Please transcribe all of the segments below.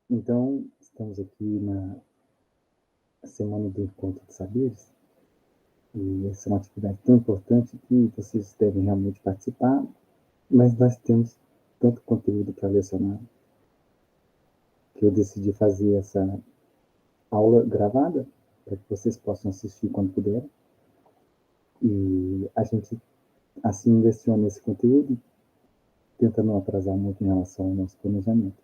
Então, estamos aqui na Semana do Encontro de Saberes, e essa é uma atividade tão importante que vocês devem realmente participar, mas nós temos tanto conteúdo para lecionar que eu decidi fazer essa aula gravada para que vocês possam assistir quando puderem. E a gente, assim, leciona esse conteúdo, tenta não atrasar muito em relação ao nosso planejamento.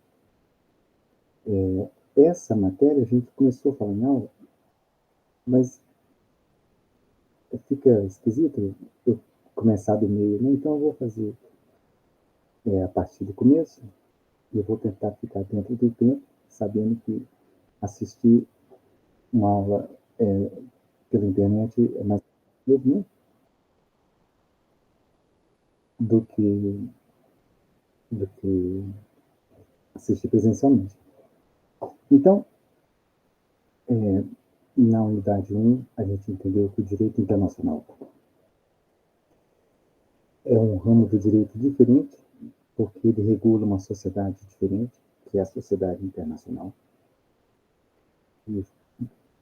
Essa matéria a gente começou a falar em aula, mas fica esquisito eu começar do meio, né? Então eu vou fazer a partir do começo e eu vou tentar ficar dentro do tempo, sabendo que assistir uma aula pela internet é mais rápido, né? do que assistir presencialmente. Então, na unidade 1, a gente entendeu que o direito internacional é um ramo do direito diferente, porque ele regula uma sociedade diferente, que é a sociedade internacional. E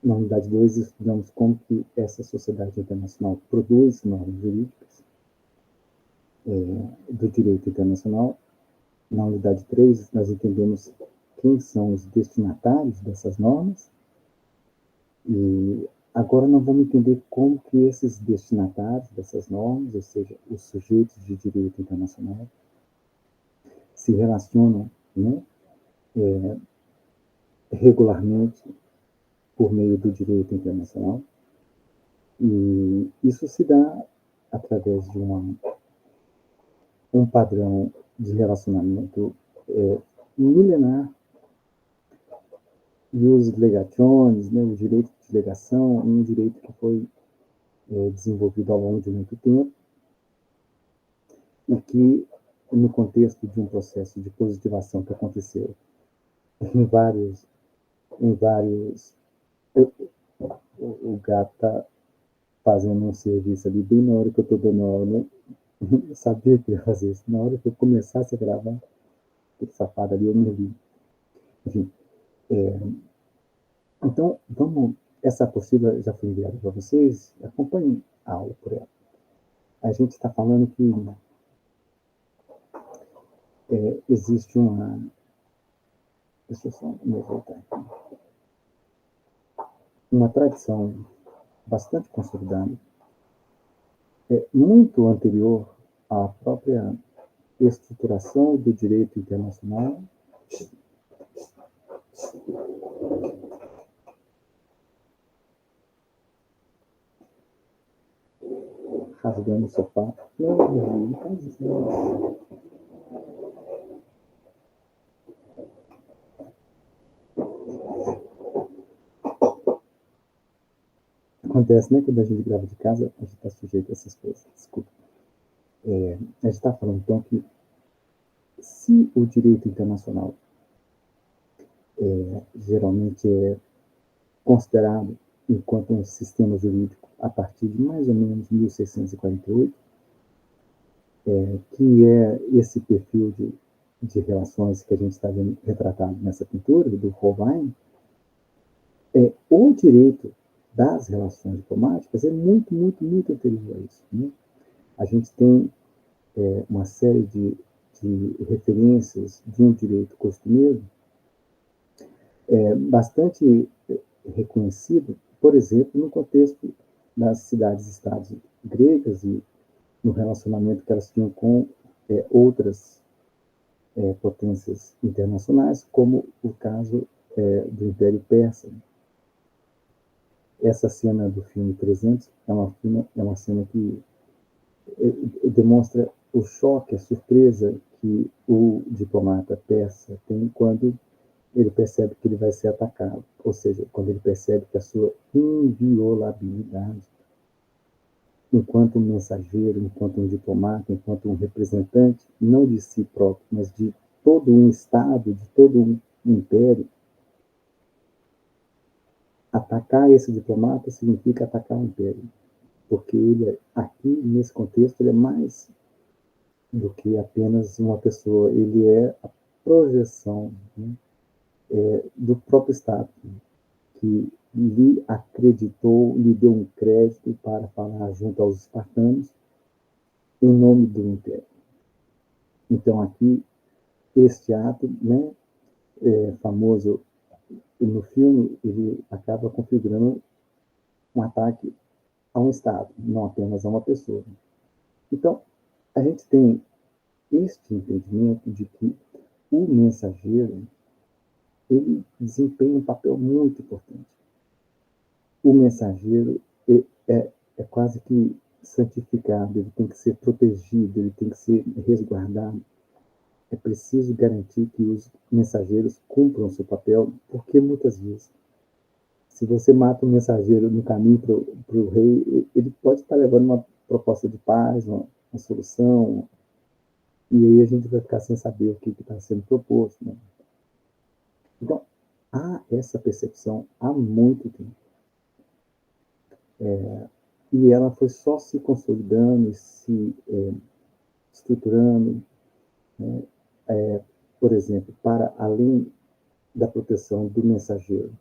na unidade 2, estudamos como que essa sociedade internacional produz normas jurídicas do direito internacional. Na unidade 3, nós entendemos quem são os destinatários dessas normas. E agora nós vamos entender como que esses destinatários dessas normas, ou seja, os sujeitos de direito internacional, se relacionam, né, regularmente por meio do direito internacional. E isso se dá através de um padrão de relacionamento milenar, e os legationes, né, o direito de legação, um direito que foi desenvolvido ao longo de muito tempo e que, no contexto de um processo de positivação que aconteceu em vários... O gato está fazendo um serviço ali bem na hora que eu estou dando aula, né? Eu sabia que ia fazer isso. Na hora que eu começasse a gravar, aquele safado ali, eu me vi. Enfim, então, vamos... Essa apostila já foi enviada para vocês. Acompanhem a aula por ela. A gente está falando que existe uma... Deixa eu só me voltar aqui. Uma tradição bastante consolidada, muito anterior à própria estruturação do direito internacional, rasgando o sofá. Não faz isso, não. Acontece, né? Quando a gente grava de casa, a gente está sujeito a essas coisas. Desculpa. A gente está falando, então, que se o direito internacional geralmente é considerado enquanto um sistema jurídico a partir de mais ou menos 1648, que é esse perfil de relações que a gente está vendo retratado nessa pintura, do Holbein, o direito das relações diplomáticas é muito, muito, muito anterior a isso, né? A gente tem uma série de referências de um direito costumeiro bastante reconhecido, por exemplo, no contexto das cidades-estados gregas e no relacionamento que elas tinham com outras potências internacionais, como o caso do Império Persa. Essa cena do filme 300 é uma cena que demonstra o choque, a surpresa que o diplomata persa tem quando ele percebe que ele vai ser atacado, ou seja, quando ele percebe que a sua inviolabilidade, enquanto um mensageiro, enquanto um diplomata, enquanto um representante, não de si próprio, mas de todo um Estado, de todo um império, atacar esse diplomata significa atacar o império, porque ele, aqui, nesse contexto, ele é mais do que apenas uma pessoa, ele é a projeção, né, do próprio Estado, que lhe acreditou, lhe deu um crédito para falar junto aos espartanos em nome do Império. Então, aqui, este ato, né, famoso no filme, ele acaba configurando um ataque a um Estado, não apenas a uma pessoa. Então, a gente tem este entendimento de que o mensageiro ele desempenha um papel muito importante. O mensageiro é quase que santificado, ele tem que ser protegido, ele tem que ser resguardado. É preciso garantir que os mensageiros cumpram o seu papel, porque muitas vezes, se você mata um mensageiro no caminho para o rei, ele pode estar levando uma proposta de paz, uma solução, e aí a gente vai ficar sem saber o que está sendo proposto. Né? Então, há essa percepção há muito tempo. E ela foi só se consolidando e se estruturando, né? Por exemplo, para além da proteção do mensageiro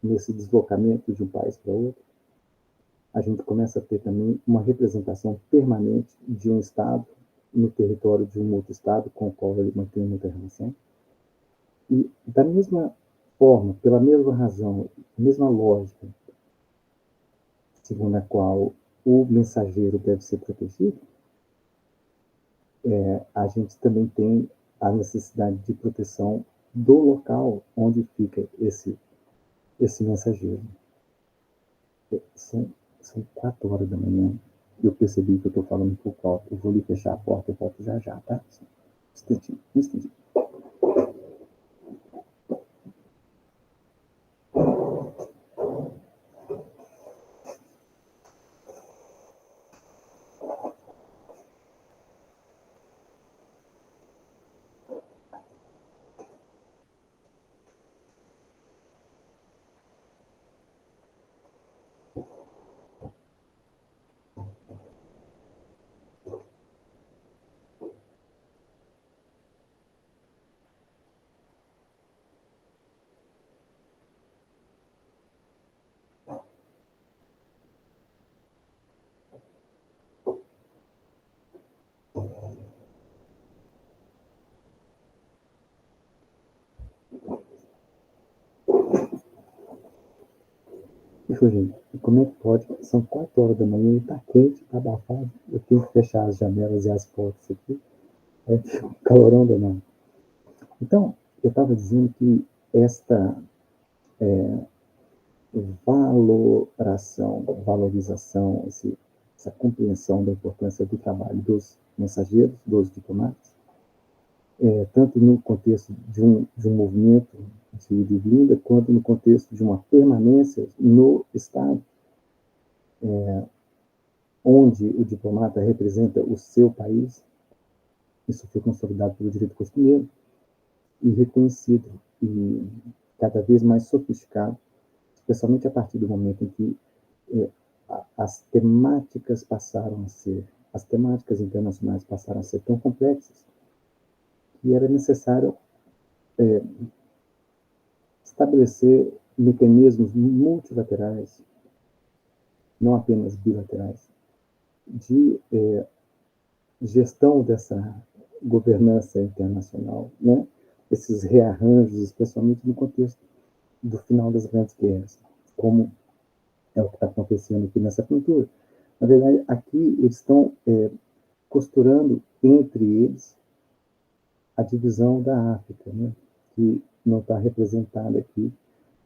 nesse deslocamento de um país para outro, a gente começa a ter também uma representação permanente de um Estado no território de um outro Estado com o qual ele mantém muita relação. E da mesma forma, pela mesma razão, mesma lógica, segundo a qual o mensageiro deve ser protegido, a gente também tem a necessidade de proteção do local onde fica esse mensageiro. São 4 horas da manhã e eu percebi que eu estou falando um pouco alto. Eu vou lhe fechar a porta, eu volto já já, tá? Um instantinho, um instantinho. E foi, gente, como é que pode? São 4 horas da manhã e está quente, está abafado. Eu tenho que fechar as janelas e as portas aqui. É um calorão danado. Então, eu estava dizendo que esta valorização, essa compreensão da importância do trabalho dos mensageiros, dos diplomatas, tanto no contexto de um movimento de ida e vinda, quanto no contexto de uma permanência no Estado, onde o diplomata representa o seu país. Isso foi consolidado pelo direito costumeiro e reconhecido e cada vez mais sofisticado, especialmente a partir do momento em que as temáticas internacionais passaram a ser tão complexas que era necessário estabelecer mecanismos multilaterais, não apenas bilaterais, de gestão dessa governança internacional, né? Esses rearranjos, especialmente no contexto do final das grandes guerras, como é o que está acontecendo aqui nessa pintura. Na verdade, aqui eles estão costurando entre eles a divisão da África, né? Que não está representada aqui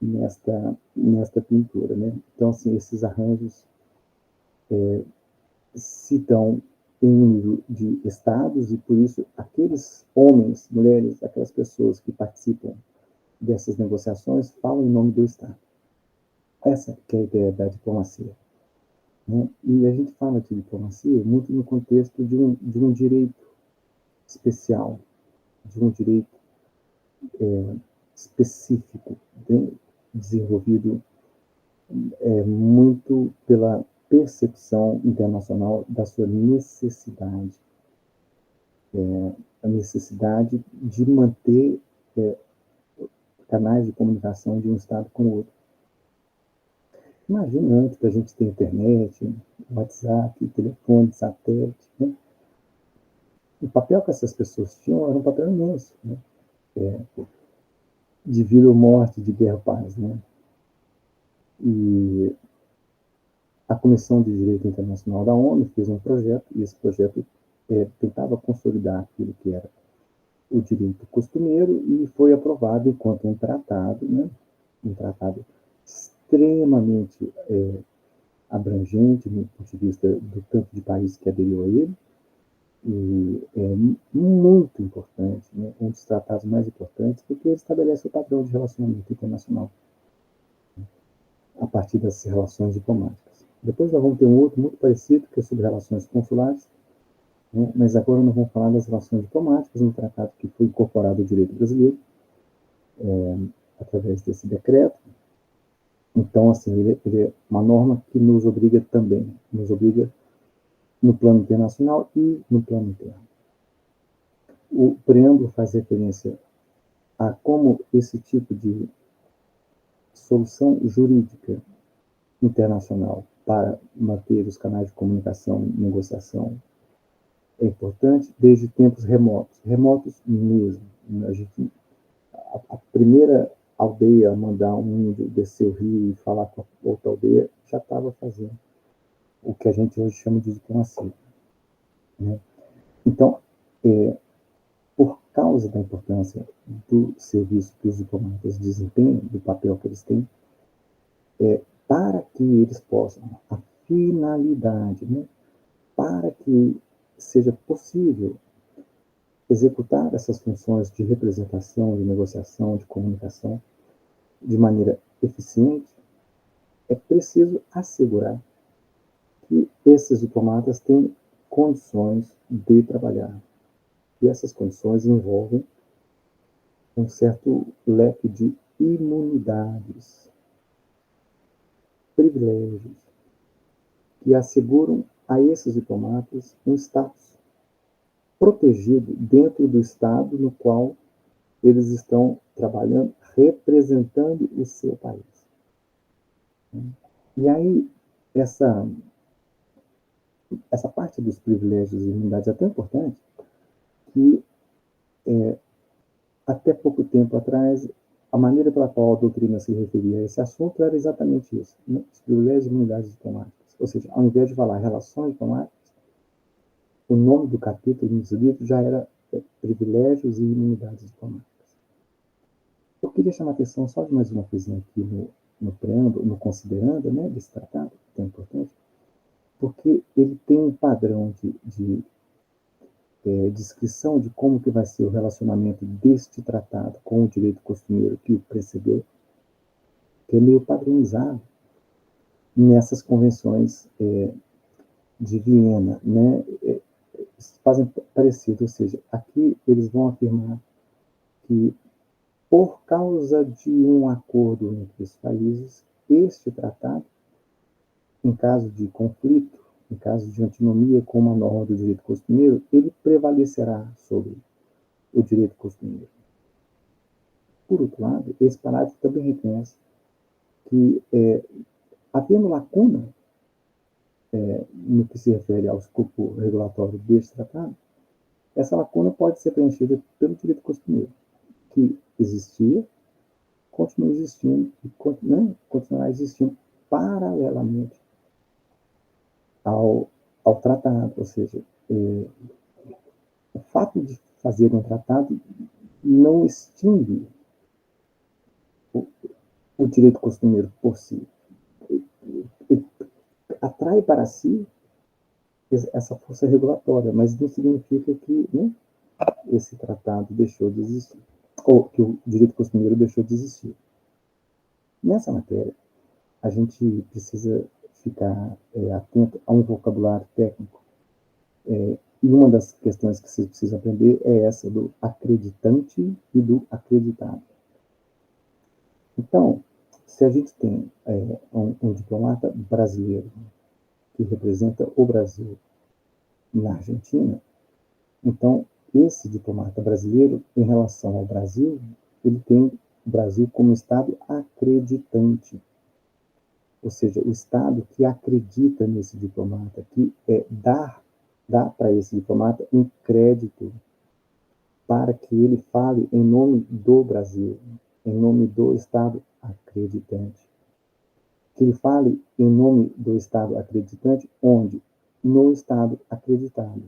nesta pintura, né? Então, assim, esses arranjos se dão em nível de estados e, por isso, aqueles homens, mulheres, aquelas pessoas que participam dessas negociações falam em nome do Estado. Essa que é a ideia da diplomacia. Né? E a gente fala de diplomacia muito no contexto de um direito especial, de um direito específico, desenvolvido muito pela percepção internacional da sua necessidade, a necessidade de manter canais de comunicação de um estado com o outro. Imagina antes da gente ter internet, WhatsApp, telefone, satélite, né? O papel que essas pessoas tinham era um papel imenso, né? De vida ou morte, de guerra ou paz, né? E a Comissão de Direito Internacional da ONU fez um projeto, e esse projeto tentava consolidar aquilo que era o direito costumeiro e foi aprovado enquanto um tratado, né? Um tratado extremamente abrangente do ponto de vista do tanto de países que aderiu a ele, e é muito importante, né? Um dos tratados mais importantes, porque ele estabelece o padrão de relacionamento internacional a partir das relações diplomáticas. Depois nós vamos ter um outro muito parecido, que é sobre relações consulares, né? Mas agora nós vamos falar das relações diplomáticas, um tratado que foi incorporado ao direito brasileiro, através desse decreto. Então, assim, ele é uma norma que nos obriga também, nos obriga no plano internacional e no plano interno. O preâmbulo faz referência a como esse tipo de solução jurídica internacional para manter os canais de comunicação e negociação é importante desde tempos remotos, remotos mesmo. A primeira aldeia a mandar um índio descer o rio e falar com a outra aldeia já estava fazendo o que a gente hoje chama de diplomacia, né? Então, por causa da importância do serviço que os diplomatas desempenham, do papel que eles têm, para que eles possam, a finalidade, né, para que seja possível executar essas funções de representação, de negociação, de comunicação de maneira eficiente, é preciso assegurar que esses diplomatas têm condições de trabalhar. E essas condições envolvem um certo leque de imunidades, privilégios, que asseguram a esses diplomatas um status protegido dentro do Estado no qual eles estão trabalhando, representando o seu país. E aí, essa parte dos privilégios e imunidades é tão importante que, até pouco tempo atrás, a maneira pela qual a doutrina se referia a esse assunto era exatamente isso, né? Os privilégios e imunidades diplomáticas. Ou seja, ao invés de falar relações diplomáticas, o nome do capítulo nos livros já era privilégios e imunidades diplomáticas. Eu queria chamar a atenção só de mais uma coisinha aqui no preâmbulo, no considerando, né, desse tratado, que é importante, porque ele tem um padrão de descrição de como que vai ser o relacionamento deste tratado com o direito costumeiro que o precedeu, que é meio padronizado nessas convenções de Viena, né? Fazem parecido, ou seja, aqui eles vão afirmar que, por causa de um acordo entre os países, este tratado, em caso de conflito, em caso de antinomia com uma norma do direito costumeiro, ele prevalecerá sobre o direito costumeiro. Por outro lado, esse parágrafo também reconhece que, havendo lacuna no que se refere ao escopo regulatório deste tratado, essa lacuna pode ser preenchida pelo direito costumeiro, que existia, continua existindo e continuará existindo paralelamente ao tratado. Ou seja, o fato de fazer um tratado não extingue o direito costumeiro por si. Ele atrai para si essa força regulatória, mas não significa que, né, esse tratado deixou de existir, ou que o direito costumeiro deixou de existir. Nessa matéria, a gente precisa ficar atento a um vocabulário técnico. E uma das questões que você precisa aprender é essa do acreditante e do acreditado. Então, se a gente tem um diplomata brasileiro que representa o Brasil na Argentina, então esse diplomata brasileiro, em relação ao Brasil, ele tem o Brasil como Estado acreditante, ou seja, o Estado que acredita nesse diplomata, que dá para esse diplomata um crédito para que ele fale em nome do Brasil, em nome do Estado acreditante. Que ele fale em nome do Estado acreditante, onde? No Estado acreditado,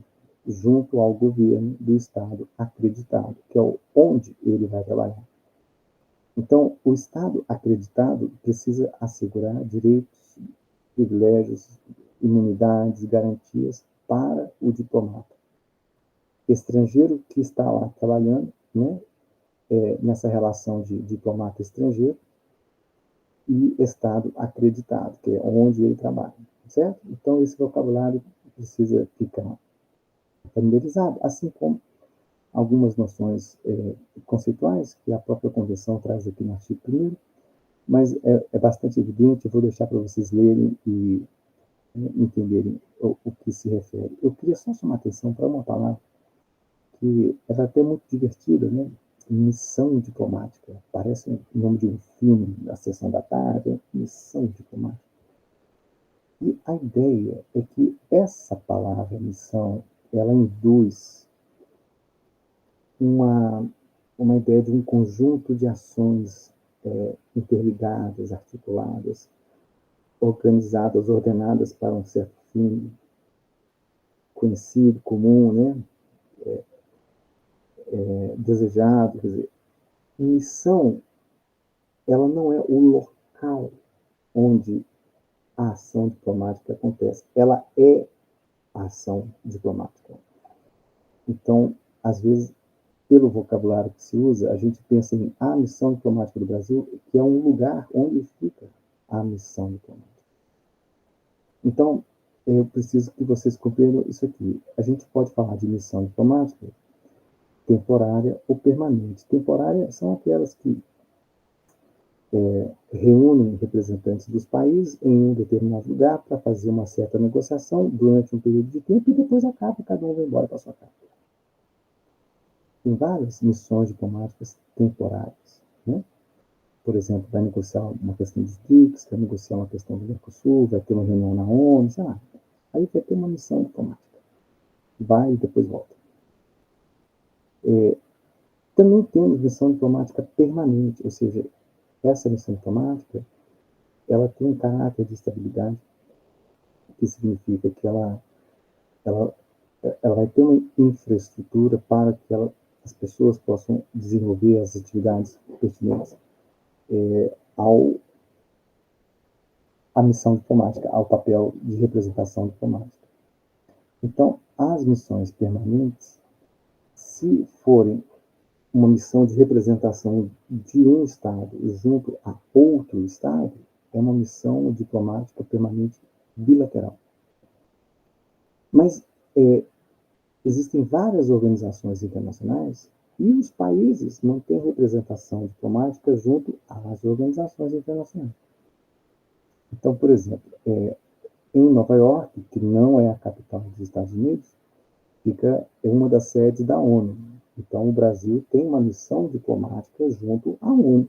junto ao governo do Estado acreditado, que é onde ele vai trabalhar. Então, o Estado acreditado precisa assegurar direitos, privilégios, imunidades, garantias para o diplomata estrangeiro que está lá trabalhando, né, nessa relação de diplomata estrangeiro e Estado acreditado, que é onde ele trabalha, certo? Então, esse vocabulário precisa ficar familiarizado, assim como algumas noções conceituais que a própria Convenção traz aqui no artigo 1º, mas é bastante evidente, eu vou deixar para vocês lerem e entenderem o que se refere. Eu queria só chamar a atenção para uma palavra que ela é até muito divertida, né? Missão diplomática. Parece o nome de um filme da Sessão da Tarde, missão diplomática. E a ideia é que essa palavra missão, ela induz uma ideia de um conjunto de ações interligadas, articuladas, organizadas, ordenadas para um certo fim conhecido, comum, né? Desejado. Quer dizer, missão, ela não é o local onde a ação diplomática acontece, ela é a ação diplomática. Então, às vezes, pelo vocabulário que se usa, a gente pensa em a missão diplomática do Brasil, que é um lugar onde fica a missão diplomática. Então, eu preciso que vocês compreendam isso aqui. A gente pode falar de missão diplomática temporária ou permanente. Temporária são aquelas que reúnem representantes dos países em um determinado lugar para fazer uma certa negociação durante um período de tempo e depois acaba, cada um vai embora para sua casa. Tem várias missões diplomáticas temporárias, né? Por exemplo, vai negociar uma questão dos BRICS, vai negociar uma questão do Mercosul, vai ter uma reunião na ONU, sei lá. Aí vai ter uma missão diplomática. Vai e depois volta. Também temos missão diplomática permanente, ou seja, essa missão diplomática, ela tem um caráter de estabilidade, que significa que ela vai ter uma infraestrutura para que as pessoas possam desenvolver as atividades pertinentes à missão diplomática, ao papel de representação diplomática. Então, as missões permanentes, se forem uma missão de representação de um Estado junto a outro Estado, é uma missão diplomática permanente bilateral. Mas existem várias organizações internacionais e os países não têm representação diplomática junto às organizações internacionais. Então, por exemplo, em Nova York, que não é a capital dos Estados Unidos, fica uma das sedes da ONU. Então, o Brasil tem uma missão diplomática junto à ONU.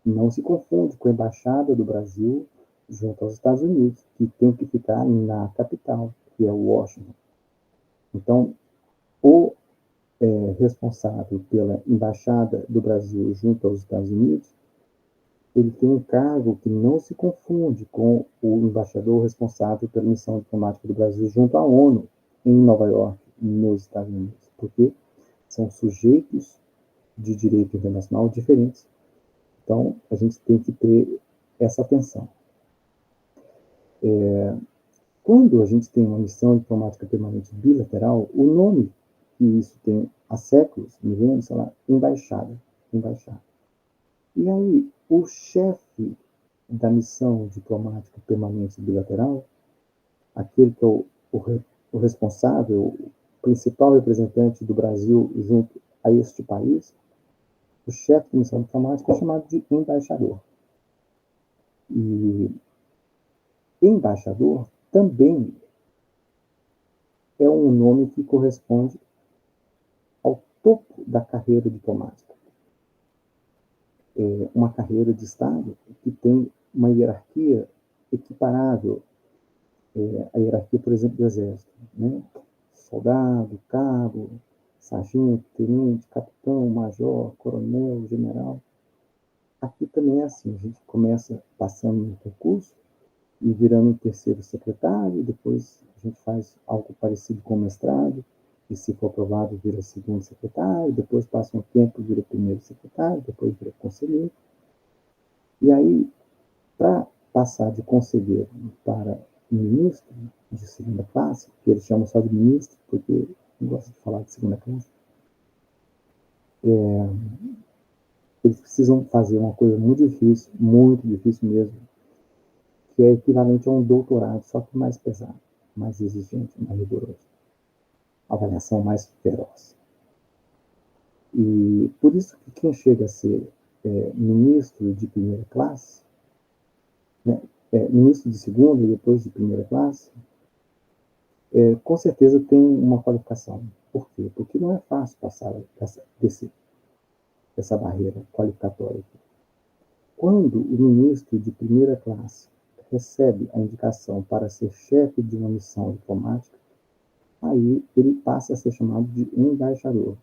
Não se confunde com a embaixada do Brasil junto aos Estados Unidos, que tem que ficar na capital, que é Washington. Então, o responsável pela embaixada do Brasil junto aos Estados Unidos, ele tem um cargo que não se confunde com o embaixador responsável pela missão diplomática do Brasil junto à ONU, em Nova York, nos Estados Unidos, porque são sujeitos de direito internacional diferentes. Então, a gente tem que ter essa atenção. Quando a gente tem uma missão diplomática permanente bilateral, o nome que isso tem há séculos, milênios, sei lá, embaixada. E aí, o chefe da missão diplomática permanente bilateral, aquele que é o responsável, o principal representante do Brasil junto a este país, o chefe da missão diplomática é chamado de embaixador. E embaixador também é um nome que corresponde ao topo da carreira diplomática. uma carreira de Estado que tem uma hierarquia equiparável à hierarquia, por exemplo, do Exército, né? Soldado, cabo, sargento, tenente, capitão, major, coronel, general. Aqui também é assim, a gente começa passando no concurso e virando um terceiro secretário, depois a gente faz algo parecido com o mestrado, e se for aprovado vira segundo secretário, depois passa um tempo, vira primeiro secretário, depois vira conselheiro. E aí, para passar de conselheiro para ministro de segunda classe, que eles chamam só de ministro, porque não gosto de falar de segunda classe, eles precisam fazer uma coisa muito difícil mesmo, que é equivalente a um doutorado, só que mais pesado, mais exigente, mais rigoroso. Avaliação mais feroz. E por isso que quem chega a ser ministro de primeira classe, né, ministro de segunda e depois de primeira classe, com certeza tem uma qualificação. Por quê? Porque não é fácil passar dessa barreira qualificatória. Quando o ministro de primeira classe recebe a indicação para ser chefe de uma missão diplomática, aí ele passa a ser chamado de embaixador.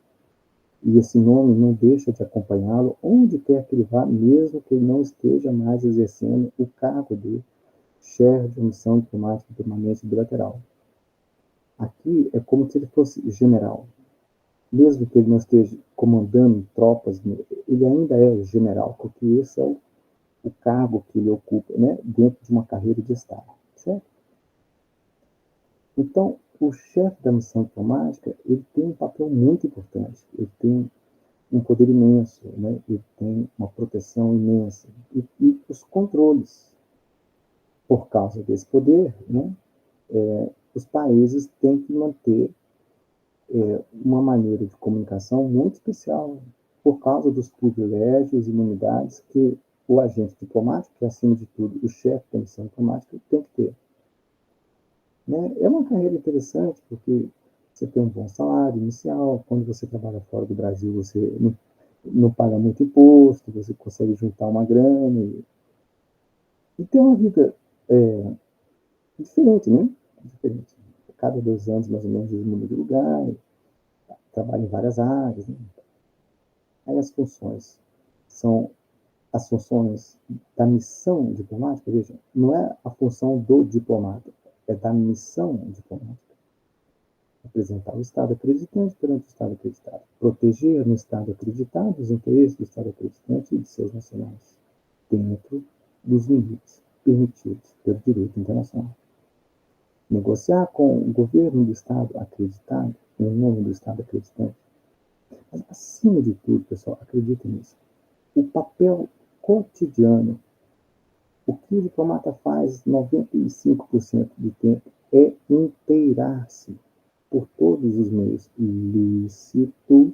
E esse nome não deixa de acompanhá-lo onde quer que ele vá, mesmo que ele não esteja mais exercendo o cargo de chefe de missão diplomática permanente bilateral. Aqui é como se ele fosse general. Mesmo que ele não esteja comandando tropas, ele ainda é general, porque esse é o cargo que ele ocupa, né, dentro de uma carreira de Estado, certo? Então, o chefe da missão diplomática, ele tem um papel muito importante, ele tem um poder imenso, né? Ele tem uma proteção imensa. E os controles, por causa desse poder, né? Os países têm que manter uma maneira de comunicação muito especial, por causa dos privilégios e imunidades que o agente diplomático, que é, acima de tudo, o chefe da missão diplomática, tem que ter. Né? É uma carreira interessante, porque você tem um bom salário inicial, quando você trabalha fora do Brasil, você não paga muito imposto, você consegue juntar uma grana e ter uma vida diferente, né? Diferente. Cada 2 anos, mais ou menos, eles mudam de lugar, trabalha em várias áreas. Né? Aí as funções são as funções da missão diplomática, veja, não é a função do diplomata, é da missão diplomática. Apresentar o Estado acreditante perante o Estado acreditado. Proteger no Estado acreditado os interesses do Estado acreditante e de seus nacionais, dentro dos limites permitidos pelo direito internacional. Negociar com o governo do Estado acreditado, em nome do Estado acreditante. Mas, acima de tudo, pessoal, acreditem nisso. O papel cotidiano, o que o diplomata faz 95% do tempo é inteirar-se por todos os meios lícitos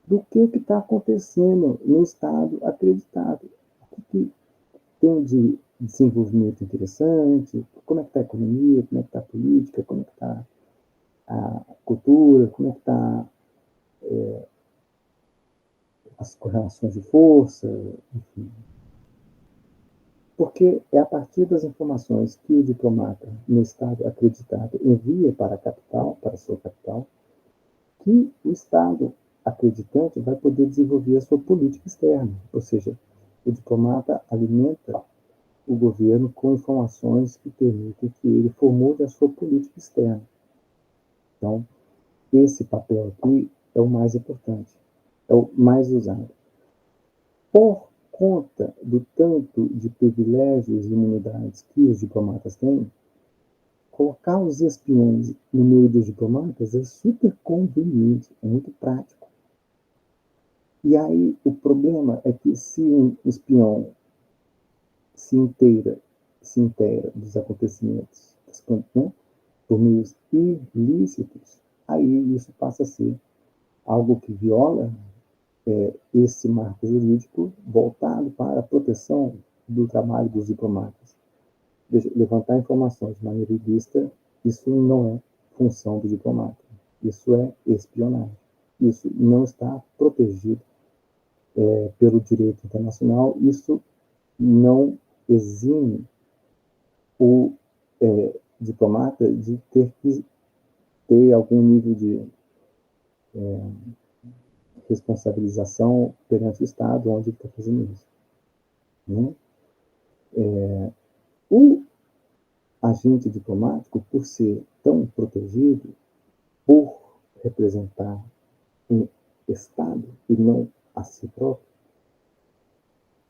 do que está acontecendo no Estado acreditado. O que tem de desenvolvimento interessante, como é que está a economia, como é que está a política, como é que está a cultura, como é que está as correlações de força, enfim. Porque é a partir das informações que o diplomata, no Estado acreditado, envia para a capital, para a sua capital, que o Estado acreditante vai poder desenvolver a sua política externa. Ou seja, o diplomata alimenta o governo com informações que permitem que ele formule a sua política externa. Então, esse papel aqui é o mais importante, é o mais usado. Por conta do tanto de privilégios e imunidades que os diplomatas têm, colocar os espiões no meio dos diplomatas é super conveniente, é muito prático. E aí o problema é que se um espião se inteira dos acontecimentos, né, por meios ilícitos, aí isso passa a ser algo que viola esse marco jurídico voltado para a proteção do trabalho dos diplomatas. Levantar informações de maneira ilícita, isso não é função do diplomata. Isso é espionagem. Isso não está protegido pelo direito internacional, isso não exime o diplomata de ter que ter algum nível de responsabilização perante o Estado onde ele está fazendo isso. Né? O agente diplomático, por ser tão protegido, por representar um Estado e não a si próprio,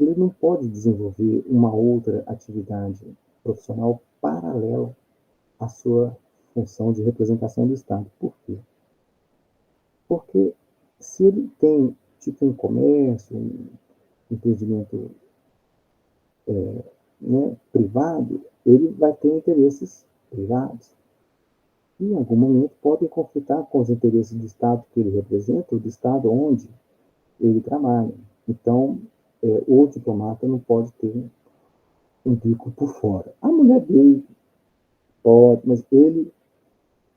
ele não pode desenvolver uma outra atividade profissional paralela à sua função de representação do Estado. Por quê? Porque se ele tem, tipo, um comércio, um empreendimento privado, ele vai ter interesses privados. E, em algum momento, podem conflitar com os interesses do Estado que ele representa, ou do Estado onde ele trabalha. Então, o diplomata não pode ter um bico por fora. A mulher dele pode, mas ele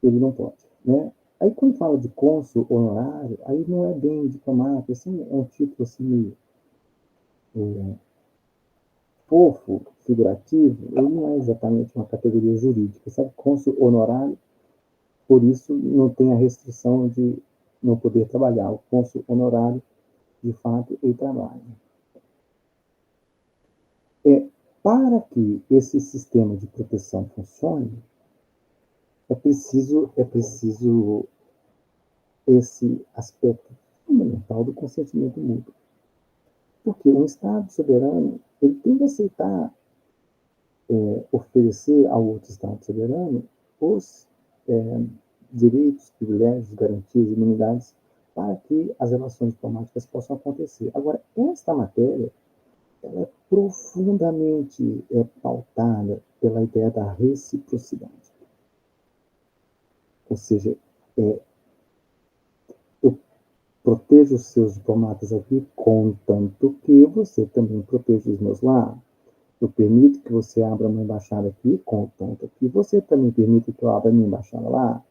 não pode. Né? Aí, quando fala de cônsul honorário, aí não é bem diplomata, assim, é um título assim, fofo, figurativo, ele não é exatamente uma categoria jurídica, sabe? Cônsul honorário, por isso não tem a restrição de não poder trabalhar. O cônsul honorário, de fato, ele trabalha. Para que esse sistema de proteção funcione, é preciso esse aspecto fundamental do consentimento mútuo. Porque um Estado soberano, ele tem que aceitar oferecer ao outro Estado soberano os direitos, privilégios, garantias e imunidades para que as relações diplomáticas possam acontecer. Agora, esta matéria ela é profundamente pautada pela ideia da reciprocidade. Ou seja, eu protejo os seus diplomatas aqui, contanto que você também proteja os meus lá. Eu permito que você abra uma embaixada aqui, contanto que você também permite que eu abra minha embaixada lá.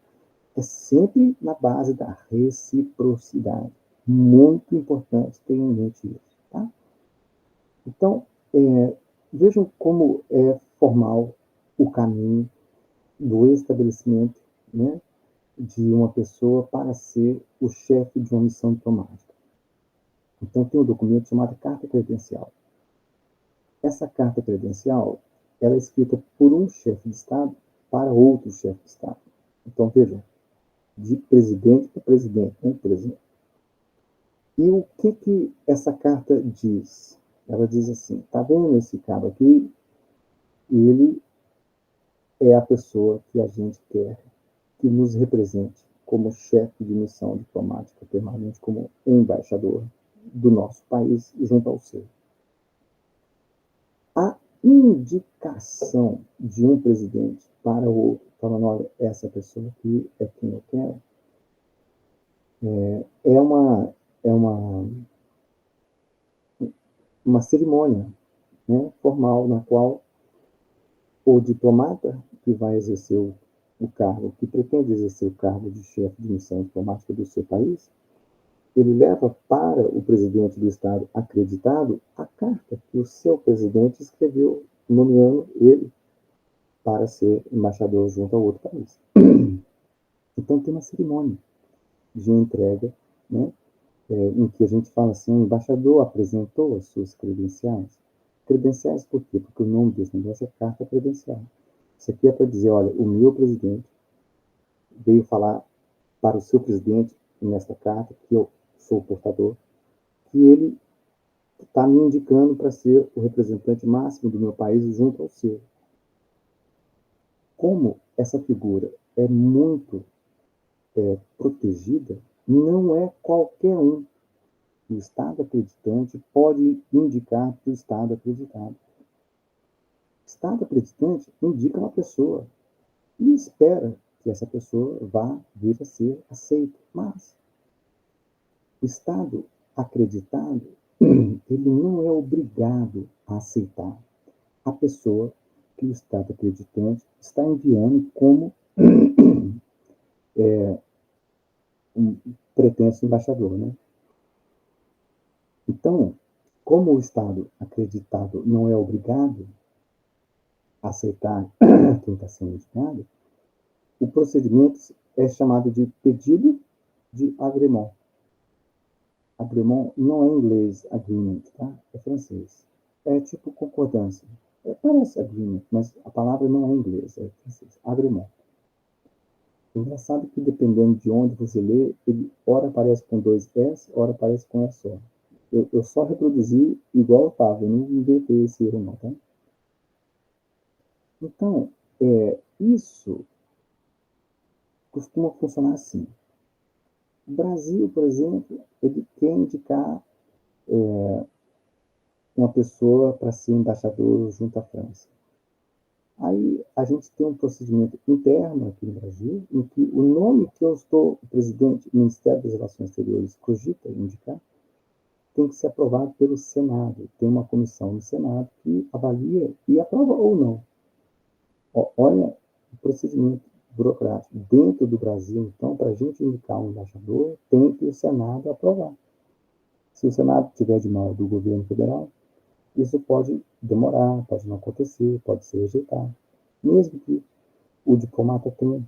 É sempre na base da reciprocidade. Muito importante ter em mente isso. Tá? Então, vejam como é formal o caminho do estabelecimento, né, de uma pessoa para ser o chefe de uma missão diplomática. Então, tem um documento chamado Carta Credencial. Essa carta credencial ela é escrita por um chefe de Estado para outro chefe de Estado. Então, vejam, de presidente para presidente, né, por exemplo. E o que essa carta diz? Ela diz assim, tá vendo esse cara aqui? Ele é a pessoa que a gente quer que nos represente como chefe de missão diplomática permanente, como embaixador do nosso país junto ao seu. A indicação de um presidente para o outro, falando, olha, essa pessoa aqui é quem eu quero, é uma cerimônia, né, formal, na qual o diplomata que vai exercer o cargo, que pretende exercer o cargo de chefe de missão diplomática do seu país, ele leva para o presidente do Estado acreditado a carta que o seu presidente escreveu, nomeando ele para ser embaixador junto ao outro país. Então, tem uma cerimônia de entrega, né, em que a gente fala assim, o embaixador apresentou as suas credenciais. Credenciais por quê? Porque o nome desse negócio é carta credencial. Isso aqui é para dizer, olha, o meu presidente veio falar para o seu presidente, nesta carta, que eu sou o portador, que ele está me indicando para ser o representante máximo do meu país junto ao seu. Como essa figura é muito protegida, não é qualquer um. O Estado acreditante pode indicar para o Estado acreditado. O Estado acreditante indica uma pessoa e espera que essa pessoa vá vir a ser aceita. Mas o Estado acreditado, ele não é obrigado a aceitar a pessoa que o Estado acreditante está enviando como um pretenso embaixador, né? Então, como o Estado acreditado não é obrigado a aceitar quem está sendo indicado, o procedimento é chamado de pedido de agrément. Agrément não é inglês, agreement, tá? É francês. É tipo concordância. Parece agreement, mas a palavra não é inglês, é francês. Agrément. Engraçado que dependendo de onde você lê, ele ora aparece com dois S, ora aparece com S só. Eu só reproduzi igual eu estava, eu não inventei esse erro não, tá? Então, isso costuma funcionar assim. O Brasil, por exemplo, ele quer indicar uma pessoa para ser embaixador junto à França. Aí a gente tem um procedimento interno aqui no Brasil, em que o nome que eu estou, o presidente do Ministério das Relações Exteriores cogita indicar, tem que ser aprovado pelo Senado. Tem uma comissão no Senado que avalia e aprova ou não. Olha o procedimento burocrático. Dentro do Brasil, então, para a gente indicar um embaixador, tem que o Senado aprovar. Se o Senado tiver de mão do governo federal, isso pode demorar, pode não acontecer, pode ser rejeitado. Mesmo que o diplomata tenha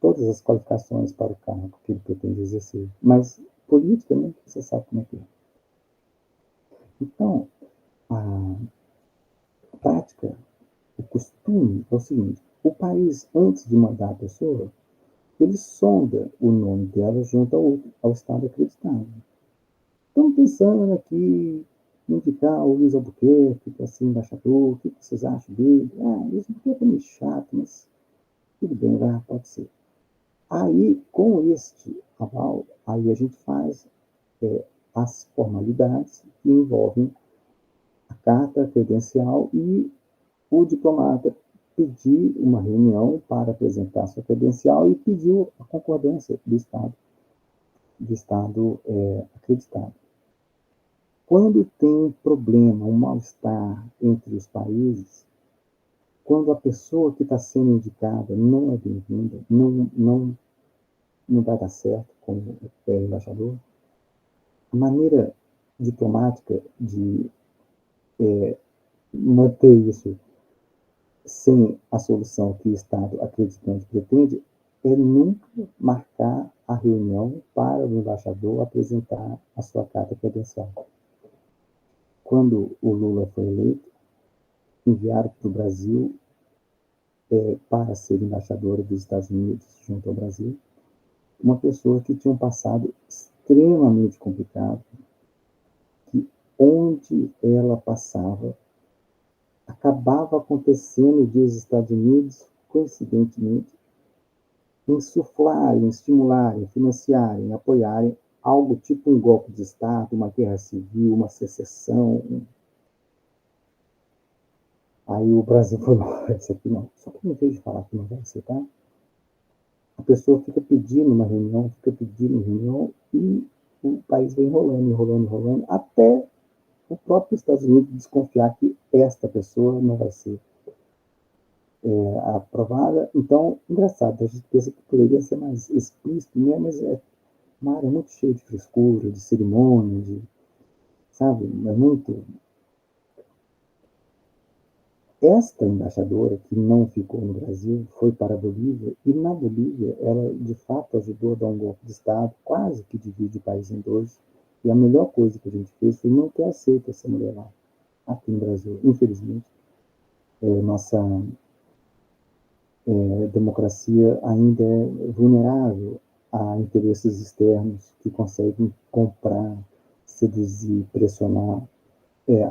todas as qualificações para o cargo que ele pretende exercer. Mas, politicamente, você sabe como é que é. Então, a prática, o costume é o seguinte: o país, antes de mandar a pessoa, ele sonda o nome dela junto ao Estado acreditado. Estamos pensando aqui em indicar o Luiz Albuquerque para ser embaixador, o que vocês acham dele? Luiz Albuquerque é meio chato, mas tudo bem, pode ser. Aí, com este aval, aí a gente faz as formalidades que envolvem a carta credencial e o diplomata pedir uma reunião para apresentar sua credencial e pediu a concordância do Estado acreditado. Quando tem um problema, um mal-estar entre os países, quando a pessoa que está sendo indicada não é bem-vinda, não vai dar certo como embaixador, a maneira diplomática de manter isso sem a solução que o Estado acreditante pretende é nunca marcar a reunião para o embaixador apresentar a sua carta credencial. Quando o Lula foi eleito, enviaram para o Brasil para ser embaixadora dos Estados Unidos junto ao Brasil, uma pessoa que tinha um passado extremamente complicado, que onde ela passava, acabava acontecendo de os Estados Unidos, coincidentemente, insuflarem, estimularem, financiarem, apoiarem algo tipo um golpe de Estado, uma guerra civil, uma secessão. Aí o Brasil falou, isso aqui não. Só que em vez de falar que não vai aceitar, a pessoa fica pedindo uma reunião, e o país vai enrolando, enrolando, enrolando, até o próprio Estados Unidos desconfiar que esta pessoa não vai ser aprovada. Então, engraçado, a gente pensa que poderia ser mais explícito, né? Mas é uma área muito cheia de frescura, de cerimônia, sabe? É muito. Esta embaixadora, que não ficou no Brasil, foi para a Bolívia, e na Bolívia ela, de fato, ajudou a dar um golpe de Estado, quase que divide o país em dois, e a melhor coisa que a gente fez foi não ter aceito essa mulher lá, aqui no Brasil. Infelizmente, nossa democracia ainda é vulnerável a interesses externos que conseguem comprar, seduzir, pressionar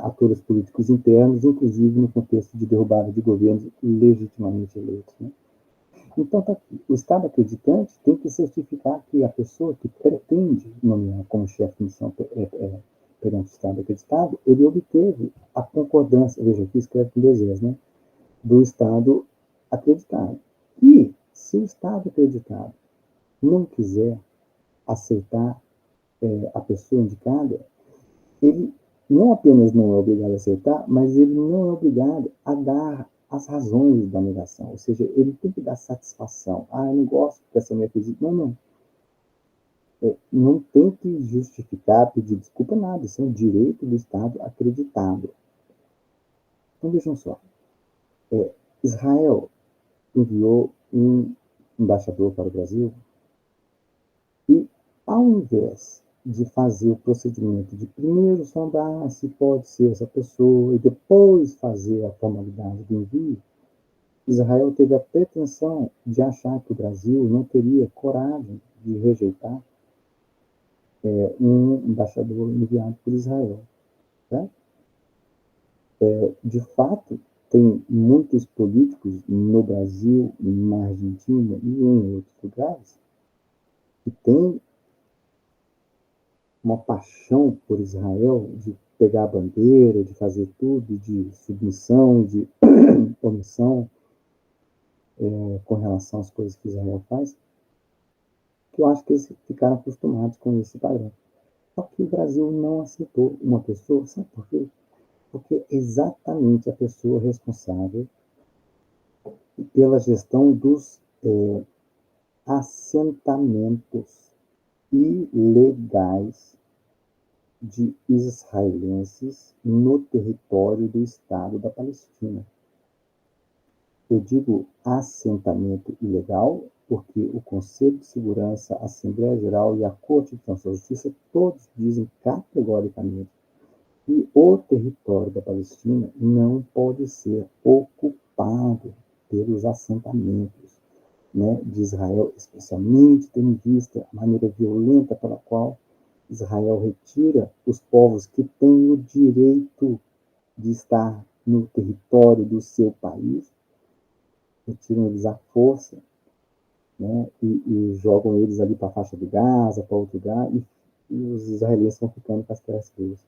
atores políticos internos, inclusive no contexto de derrubada de governos legitimamente eleitos. Né? Então, tá aqui. O Estado acreditante tem que certificar que a pessoa que pretende nomear como chefe de missão perante o Estado acreditado, ele obteve a concordância, veja aqui escreve com dois S, né, do Estado acreditado. E, se o Estado acreditado não quiser aceitar a pessoa indicada, ele não apenas não é obrigado a aceitar, mas ele não é obrigado a dar as razões da negação. Ou seja, ele tem que dar satisfação. Eu não gosto que essa minha visita. Não. não tem que justificar, pedir desculpa, nada. Isso é um direito do Estado acreditado. Então, vejam só. Israel enviou um embaixador para o Brasil e, ao invés de fazer o procedimento de primeiro sondar se pode ser essa pessoa e depois fazer a formalidade do envio, Israel teve a pretensão de achar que o Brasil não teria coragem de rejeitar um embaixador enviado por Israel. Tá? De fato, tem muitos políticos no Brasil, na Argentina e em outros lugares que têm uma paixão por Israel, de pegar a bandeira, de fazer tudo, de submissão, de omissão com relação às coisas que Israel faz, que eu acho que eles ficaram acostumados com esse padrão. Só que o Brasil não aceitou uma pessoa, sabe por quê? Porque é exatamente a pessoa responsável pela gestão dos assentamentos ilegais de israelenses no território do Estado da Palestina. Eu digo assentamento ilegal porque o Conselho de Segurança, a Assembleia Geral e a Corte Internacional de Justiça todos dizem categoricamente que o território da Palestina não pode ser ocupado pelos assentamentos, né, de Israel, especialmente tendo em vista a maneira violenta pela qual Israel retira os povos que têm o direito de estar no território do seu país, retiram eles à força, né, e jogam eles ali para a faixa de Gaza, para outro lugar, e os israelenses vão ficando com as terras deles.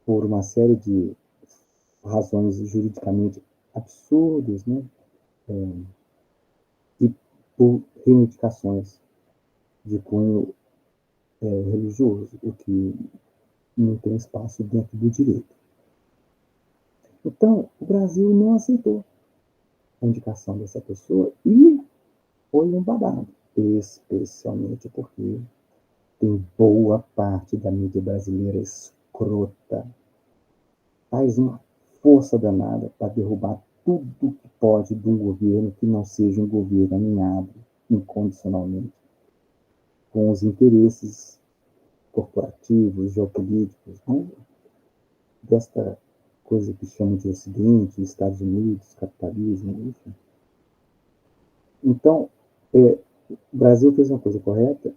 Por uma série de razões juridicamente absurdas, né, e por reivindicações de cunho religioso, o que não tem espaço dentro do direito. Então, o Brasil não aceitou a indicação dessa pessoa e foi um babado, especialmente porque tem boa parte da mídia brasileira escrota, faz uma força danada para derrubar tudo que pode de um governo que não seja um governo alinhado incondicionalmente com os interesses corporativos, geopolíticos, né? Desta coisa que chamam de Ocidente, Estados Unidos, capitalismo, enfim. Então, o Brasil fez uma coisa correta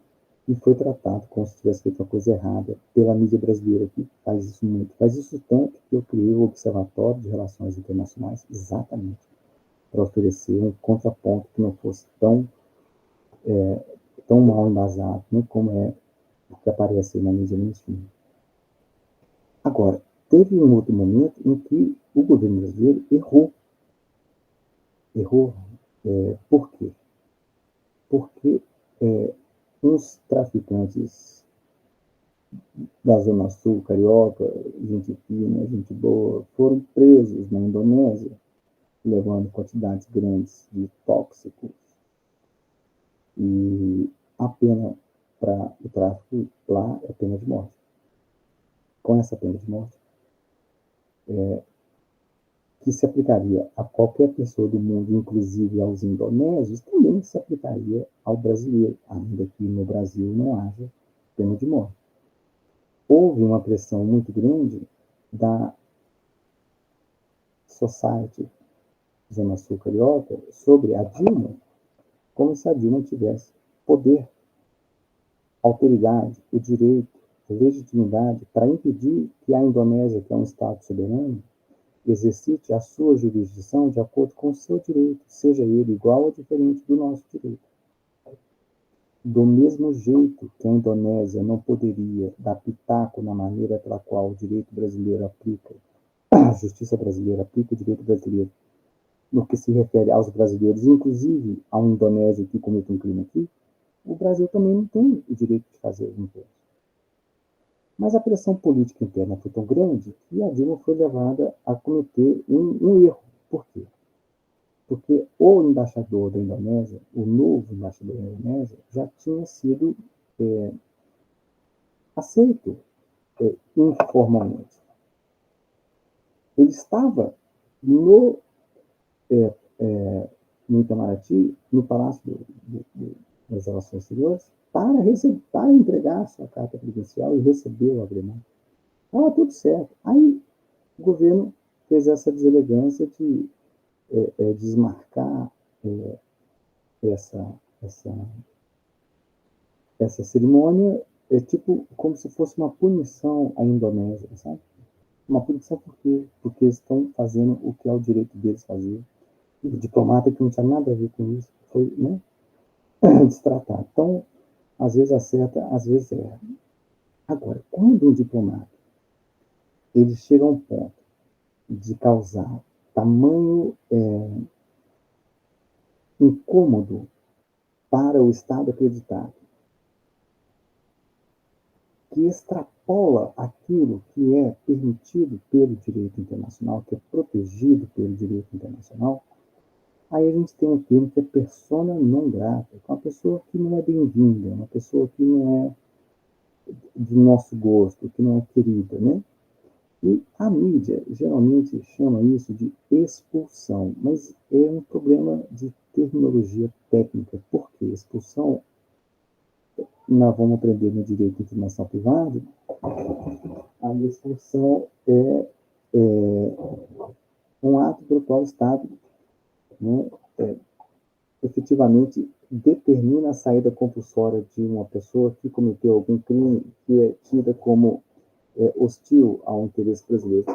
e foi tratado como se tivesse feito uma coisa errada pela mídia brasileira, que faz isso muito. Faz isso tanto que eu criei o Observatório de Relações Internacionais exatamente para oferecer um contraponto que não fosse tão mal embasado, né, como é o que aparece na mídia mainstream. Agora, teve um outro momento em que o governo brasileiro errou. Errou. Por quê? Porque uns traficantes da Zona Sul, carioca, gente fina, gente boa, foram presos na Indonésia, levando quantidades grandes de tóxicos. E a pena para o tráfico lá é pena de morte. Com essa pena de morte, que se aplicaria a qualquer pessoa do mundo, inclusive aos indonésios, também se aplicaria ao brasileiro, ainda que no Brasil não haja pena de morte. Houve uma pressão muito grande da Society Zona Sul Carioca sobre a Dilma, como se a Dilma tivesse poder, autoridade, o direito, a legitimidade para impedir que a Indonésia, que é um Estado soberano, exercite a sua jurisdição de acordo com o seu direito, seja ele igual ou diferente do nosso direito. Do mesmo jeito que a Indonésia não poderia dar pitaco na maneira pela qual o direito brasileiro aplica, a justiça brasileira aplica o direito brasileiro no que se refere aos brasileiros, inclusive a um indonésio que cometa um crime aqui, o Brasil também não tem o direito de fazer o inverso. Mas a pressão política interna foi tão grande que a Dilma foi levada a cometer um erro. Por quê? Porque o embaixador da Indonésia, o novo embaixador da Indonésia, já tinha sido aceito informalmente. Ele estava no, no Itamaraty, no Palácio das Relações Exteriores, para entregar a sua carta credencial e receber o agrimento. Estava tudo certo. Aí o governo fez essa deselegância de desmarcar essa, essa, essa cerimônia, tipo como se fosse uma punição à Indonésia, sabe? Uma punição por quê? Porque eles estão fazendo o que é o direito deles fazer. E o diplomata que não tinha nada a ver com isso foi, né, destratado. Então, às vezes acerta, às vezes erra. Agora, quando um diplomata ele chega a um ponto de causar tamanho incômodo para o Estado acreditado, que extrapola aquilo que é permitido pelo direito internacional, que é protegido pelo direito internacional, aí a gente tem um termo que é persona non grata, que é uma pessoa que não é bem-vinda, uma pessoa que não é do nosso gosto, que não é querida, né? E a mídia geralmente chama isso de expulsão, mas é um problema de terminologia técnica. Por quê? Expulsão, nós vamos aprender no direito internacional privado, a expulsão é um ato pelo qual o Estado, né, efetivamente determina a saída compulsória de uma pessoa que cometeu algum crime que é tida como hostil ao interesse brasileiro.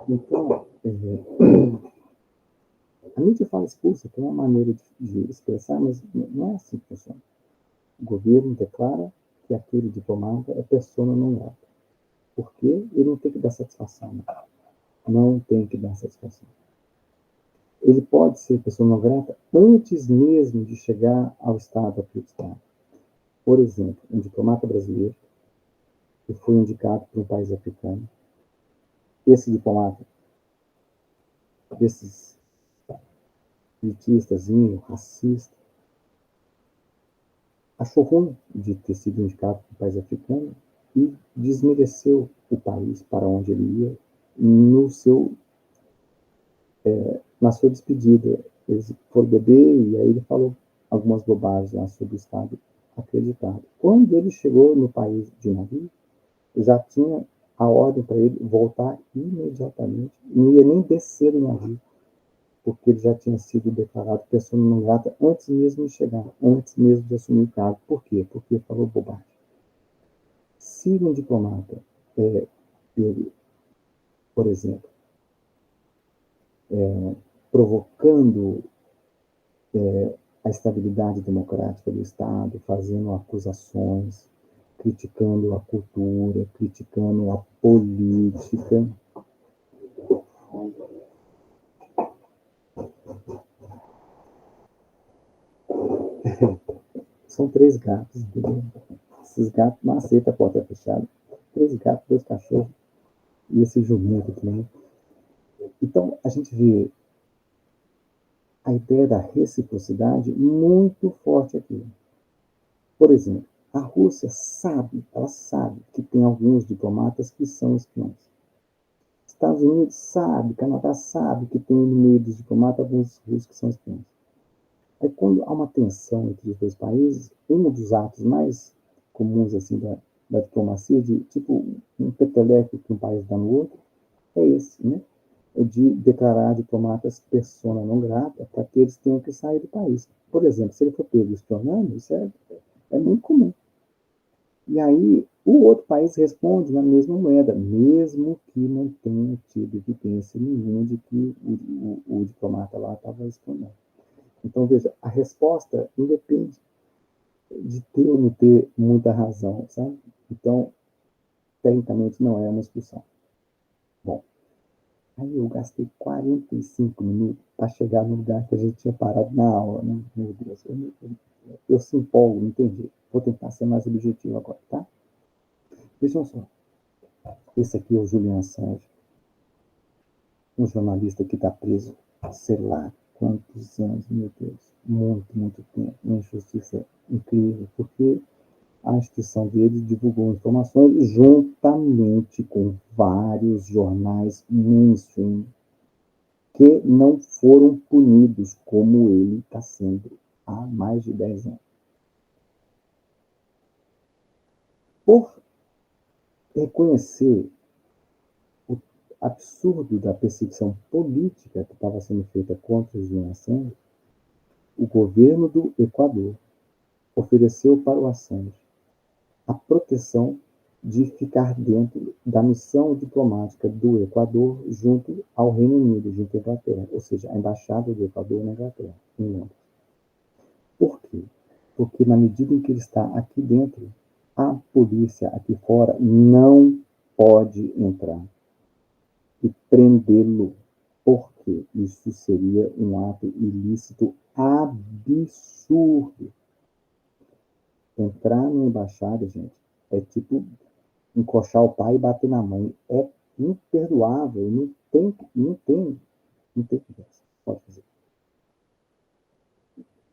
Então, a mídia fala expulsa, que é uma maneira de expressar, mas não é assim que funciona. O governo declara que aquele diplomata é persona não grata. Porque ele não tem que dar satisfação. Né? Não tem que dar satisfação. Ele pode ser pessoa não grata antes mesmo de chegar ao Estado acreditado. Por exemplo, um diplomata brasileiro que foi indicado para um país africano. Esse diplomata, desses elitistas, racista, achou ruim de ter sido indicado para um país africano e desmereceu o país para onde ele ia no seu, na sua despedida. Eles foram beber e aí ele falou algumas bobagens lá sobre o Estado acreditado. Quando ele chegou no país de navio, já tinha a ordem para ele voltar imediatamente, não ia nem descer do navio, porque ele já tinha sido declarado pessoa não grata antes mesmo de chegar, antes mesmo de assumir o cargo. Por quê? Porque falou bobagem. Se um diplomata, ele, por exemplo, provocando a estabilidade democrática do Estado, fazendo acusações, criticando a cultura, criticando a política. São 3 gatos, entendeu? Esses gatos não aceitam a porta fechada. 3 gatos, 2 cachorros e esse jumento aqui, né? Então, a gente vê a ideia da reciprocidade muito forte aqui. Por exemplo, a Rússia sabe, ela sabe que tem alguns diplomatas que são espiões. Estados Unidos sabe, Canadá sabe que tem no meio dos diplomatas alguns russos que são espiões. Aí quando há uma tensão entre os dois países, um dos atos mais comuns assim da diplomacia, de tipo um peteleco que um país dá no outro, é esse, né? De declarar diplomatas persona não grata para que eles tenham que sair do país. Por exemplo, se ele for pego espionando, isso é muito comum. E aí o outro país responde na mesma moeda, mesmo que não tenha tido evidência nenhuma de que o diplomata lá estava espionando. Então, veja, a resposta independe de ter ou não ter muita razão, sabe? Então, tecnicamente não é uma expulsão. Bom, Aí eu gastei 45 minutos para chegar no lugar que a gente tinha parado na aula, né? Meu Deus, eu se empolgo, não entendi. Vou tentar ser mais objetivo agora, tá? Vejam só. Esse aqui é o Julian Assange, um jornalista que está preso, sei lá, quantos anos, meu Deus. Muito, muito tempo. Uma injustiça incrível, porque a instituição dele divulgou informações juntamente com vários jornais mainstream que não foram punidos como ele está sendo há mais de 10 anos. Por reconhecer o absurdo da perseguição política que estava sendo feita contra os Julian Assange, o governo do Equador ofereceu para o Assange a proteção de ficar dentro da missão diplomática do Equador junto ao Reino Unido, junto à Inglaterra, ou seja, a embaixada do Equador na Inglaterra, em Londres. Por quê? Porque na medida em que ele está aqui dentro, a polícia aqui fora não pode entrar e prendê-lo, porque isso seria um ato ilícito absurdo. Entrar na embaixada, gente, é tipo encoxar o pai e bater na mãe. É imperdoável, não tem conversa. Pode fazer.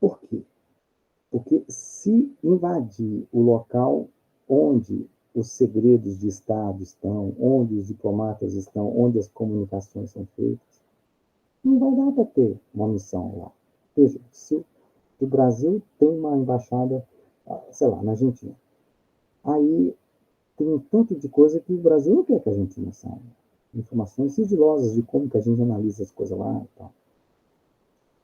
Por quê? Porque se invadir o local onde os segredos de Estado estão, onde os diplomatas estão, onde as comunicações são feitas, não vai dar para ter uma missão lá. Veja, se o Brasil tem uma embaixada, sei lá, na Argentina, aí tem um tanto de coisa que o Brasil não quer que a Argentina saiba. Informações sigilosas de como que a gente analisa as coisas lá e tal.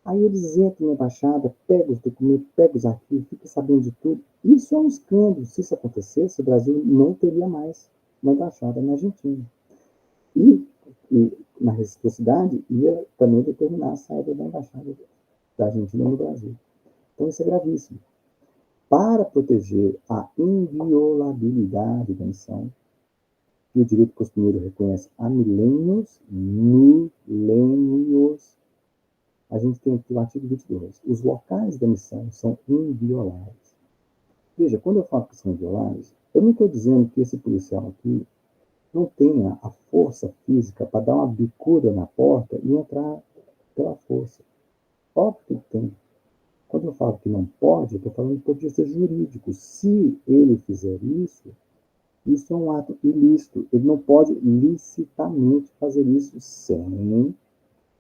Aí eles entram na embaixada, pegam os documentos, pegam os arquivos, ficam sabendo de tudo. Isso é um escândalo. Se isso acontecesse, o Brasil não teria mais uma embaixada na Argentina. E na reciprocidade, ia também determinar a saída da embaixada da Argentina no Brasil. Então, isso é gravíssimo. Para proteger a inviolabilidade da missão, que o direito costumeiro reconhece há milênios, a gente tem aqui o artigo 22. Os locais da missão são invioláveis. Veja, quando eu falo que são invioláveis, eu não estou dizendo que esse policial aqui não tenha a força física para dar uma bicuda na porta e entrar pela força. Óbvio que tem. Quando eu falo que não pode, eu estou falando do ponto de vista jurídico. Se ele fizer isso é um ato ilícito. Ele não pode licitamente fazer isso sem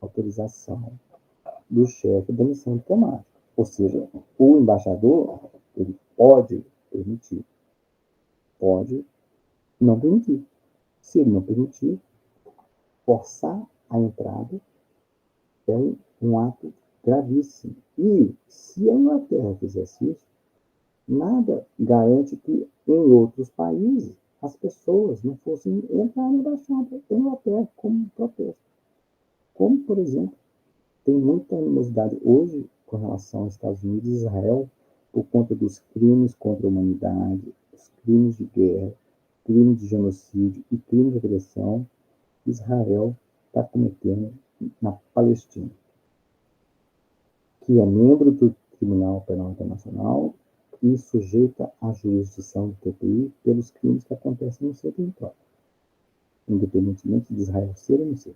autorização do chefe da missão diplomática. Ou seja, o embaixador ele pode permitir, pode não permitir. Se ele não permitir, forçar a entrada é um ato gravíssimo. E se a Inglaterra fizesse isso, nada garante que em outros países as pessoas não fossem entrar na embaixada da Inglaterra como protesto. Como, por exemplo, tem muita animosidade hoje com relação aos Estados Unidos e Israel por conta dos crimes contra a humanidade, os crimes de guerra, crimes de genocídio e crimes de agressão que Israel está cometendo na Palestina, que é membro do Tribunal Penal Internacional e sujeita à jurisdição do TPI pelos crimes que acontecem no seu território, independentemente de Israel ser ou não ser.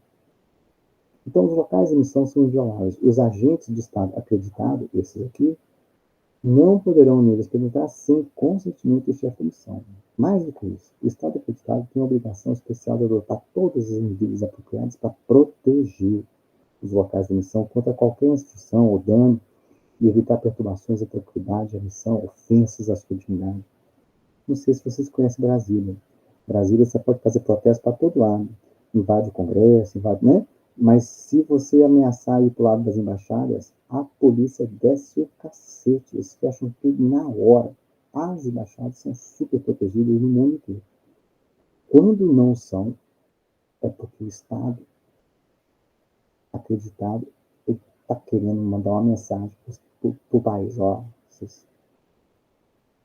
Então, os locais de missão são invioláveis. Os agentes de Estado acreditados, esses aqui, não poderão neles penetrar sem consentimento do chefe da missão. Mais do que isso, o Estado acreditado tem a obrigação especial de adotar todas as medidas apropriadas para proteger os locais de missão contra qualquer instituição ou dano e evitar perturbações à tranquilidade, à missão, ofensas à sua dignidade. Não sei se vocês conhecem Brasília. Brasília você pode fazer protesto para todo lado. Invade o Congresso, invade, né? Mas se você ameaçar ir para o lado das embaixadas, a polícia desce o cacete. Eles fecham tudo na hora. As embaixadas são super protegidas no mundo inteiro. Quando não são, é porque o Estado acreditado está querendo mandar uma mensagem para o país. Ó, vocês,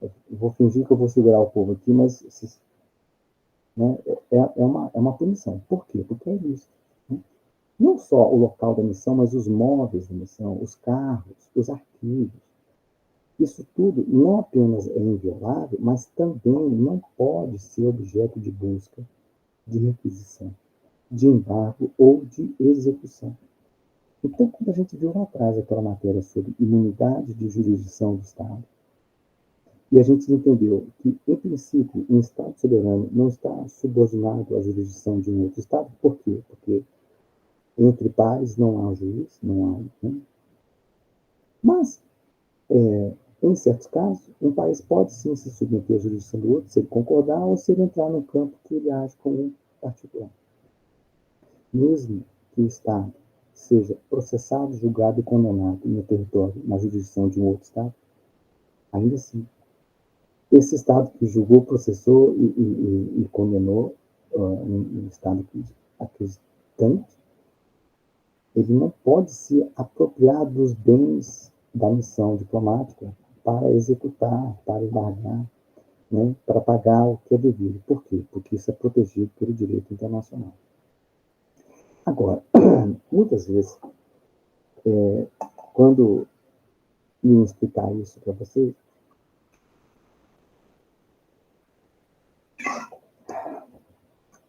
eu vou fingir que eu vou segurar o povo aqui, mas vocês, né, é uma punição. Por quê? Porque é isso. Né? Não só o local da missão, mas os móveis da missão, os carros, os arquivos. Isso tudo não apenas é inviolável, mas também não pode ser objeto de busca, de requisição, de embargo ou de execução. Então, quando a gente viu lá atrás aquela matéria sobre imunidade de jurisdição do Estado, e a gente entendeu que, em princípio, um Estado soberano não está subordinado à jurisdição de um outro Estado. Por quê? Porque entre pares não há juiz, não há. Né? Mas, em certos casos, um país pode sim se submeter à jurisdição do outro, se ele concordar ou se ele entrar no campo que ele age como particular. Mesmo que o Estado seja processado, julgado e condenado no território, na jurisdição de um outro Estado, ainda assim, esse Estado que julgou, processou e condenou um Estado acreditante, ele não pode se apropriar dos bens da missão diplomática para executar, para embargar, né, para pagar o que é devido. Por quê? Porque isso é protegido pelo direito internacional. Agora, muitas vezes, quando iam explicar isso para vocês,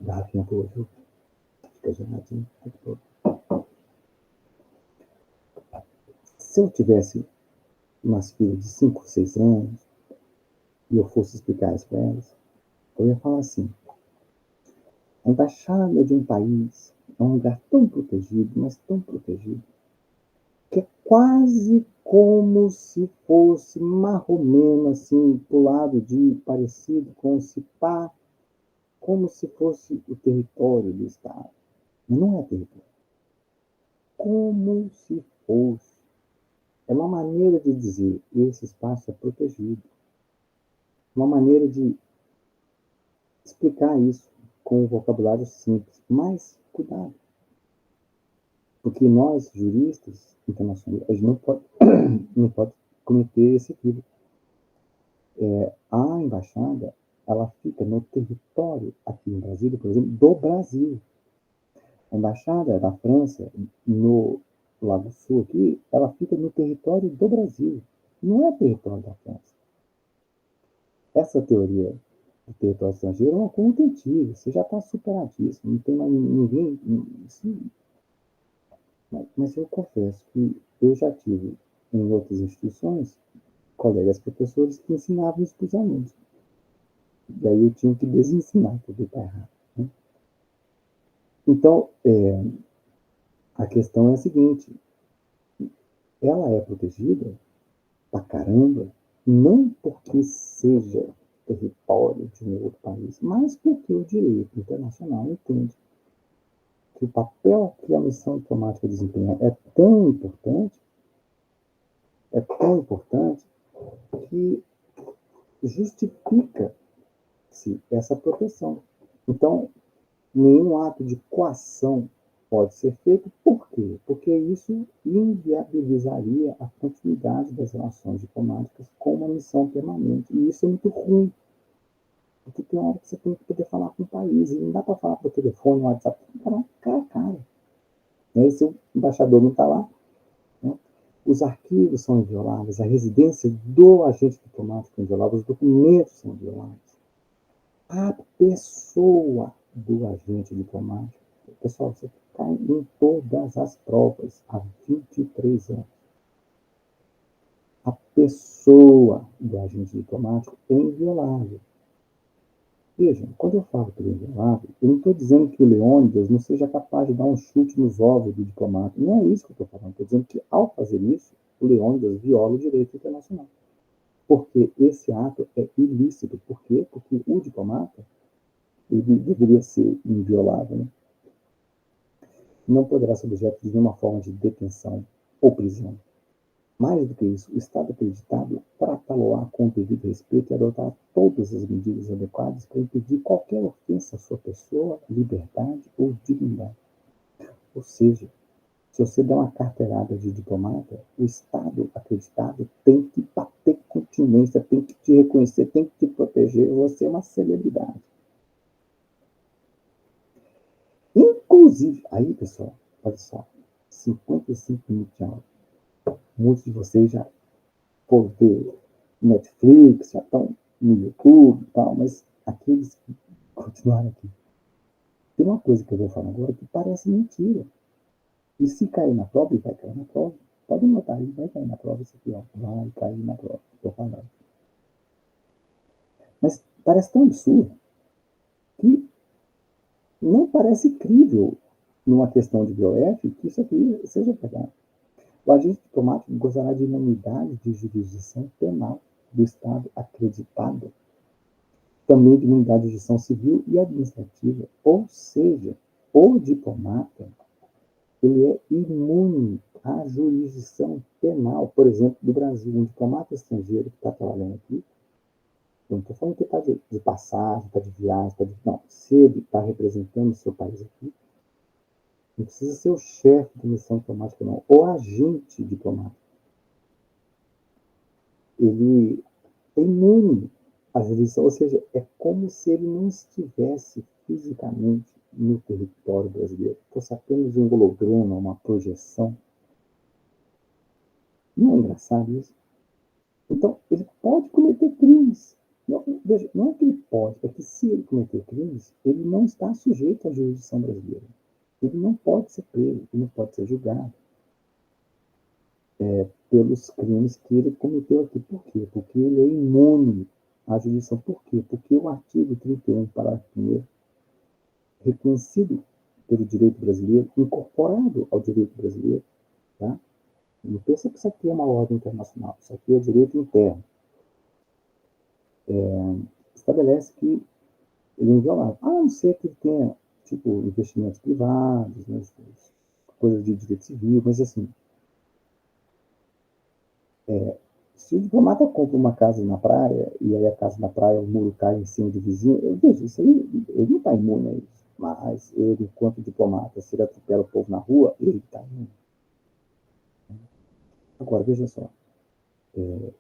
garrafinha boa, viu? Fica geladinho, tá todo. Se eu tivesse umas filhas de 5, 6 anos, e eu fosse explicar isso para elas, eu ia falar assim: a embaixada de um país é um lugar tão protegido, mas tão protegido, que é quase como se fosse marromeno, assim, pro lado de parecido com o Cipá, como se fosse o território do Estado. Mas não é território. Como se fosse. É uma maneira de dizer esse espaço é protegido. Uma maneira de explicar isso com um vocabulário simples. Mas, cuidado. Porque nós, juristas internacionais, a gente não pode cometer esse equívoco. A embaixada, ela fica no território, aqui em Brasília, por exemplo, do Brasil. A embaixada da França, no Lago Sul aqui, ela fica no território do Brasil. Não é território da França. Essa teoria do território estrangeiro é uma coisa muito antiga. Você já está superadíssimo. Não tem mais ninguém. Mas eu confesso que eu já tive em outras instituições colegas professores que ensinavam isso para os alunos. Daí eu tinha que desensinar, porque está errado. Né? Então, a questão é a seguinte: ela é protegida pra caramba, não porque seja território de um outro país, mas porque o direito internacional entende que o papel que a missão diplomática desempenha é tão importante, que justifica-se essa proteção. Então, nenhum ato de coação pode ser feito. Por quê? Porque isso inviabilizaria a continuidade das relações diplomáticas com uma missão permanente. E isso é muito ruim, porque tem hora que você tem que poder falar com o país, e não dá para falar por telefone, no WhatsApp, tem que falar cara a cara. E se o embaixador não está lá, né? Os arquivos são invioláveis, a residência do agente diplomático é inviolável, os documentos são invioláveis. A pessoa do agente diplomático, pessoal, você cai em todas as provas há 23 anos. A pessoa do agente diplomático é inviolável. Vejam, quando eu falo que ele é inviolável, eu não estou dizendo que o Leônidas não seja capaz de dar um chute nos ovos do diplomata. Não é isso que eu estou falando. Estou dizendo que, ao fazer isso, o Leônidas viola o direito internacional. Porque esse ato é ilícito. Por quê? Porque o diplomata, ele deveria ser inviolável, né? Não poderá ser objeto de nenhuma forma de detenção ou prisão. Mais do que isso, o Estado acreditado tratá-lo-á com o devido respeito e adotar todas as medidas adequadas para impedir qualquer ofensa à sua pessoa, liberdade ou dignidade. Ou seja, se você der uma carteirada de diplomata, o Estado acreditado tem que bater continência, tem que te reconhecer, tem que te proteger. Você é uma celebridade. Inclusive, aí, pessoal, olha só, 55 minutos de aula. Muitos de vocês já foram ter Netflix, já estão no YouTube e tal, mas aqueles que continuaram aqui. Tem uma coisa que eu vou falar agora que parece mentira. E se cair na prova, ele vai cair na prova. Pode notar, ele vai cair na prova, isso aqui, ó. Vai cair na prova, estou falando. Mas parece tão absurdo que não parece crível numa questão de BOF que isso aqui seja verdade. O agente diplomático gozará de imunidade de jurisdição penal do Estado acreditado, também de imunidade de jurisdição civil e administrativa, ou seja, o diplomata ele é imune à jurisdição penal, por exemplo, do Brasil. Um diplomata estrangeiro que está trabalhando aqui, eu não estou falando que está de passagem, está de viagem, está de... Não, se ele está representando o seu país aqui, não precisa ser o chefe de missão diplomática, não, o agente diplomático. Ele é imune à jurisdição, ou seja, é como se ele não estivesse fisicamente no território brasileiro, fosse apenas um holograma, uma projeção. Não é engraçado isso? Então, ele pode cometer crimes. Não, veja, não é que ele pode, é que se ele cometer crimes, ele não está sujeito à jurisdição brasileira. Ele não pode ser preso, ele não pode ser julgado pelos crimes que ele cometeu aqui. Por quê? Porque ele é imune à jurisdição. Por quê? Porque o artigo 31, parágrafo 1º, reconhecido pelo direito brasileiro, incorporado ao direito brasileiro, tá? Não pensa que isso aqui é uma ordem internacional, isso aqui é direito interno. Estabelece que ele é inviolável. A não ser que ele tenha, tipo, investimentos privados, né, coisas de direito civil, mas assim, se o diplomata compra uma casa na praia, e aí a casa na praia, o muro cai em cima do vizinho, eu vejo, isso aí, ele não está imune a isso. Mas ele, enquanto diplomata, se ele atropela o povo na rua, ele está imune. Agora, veja só,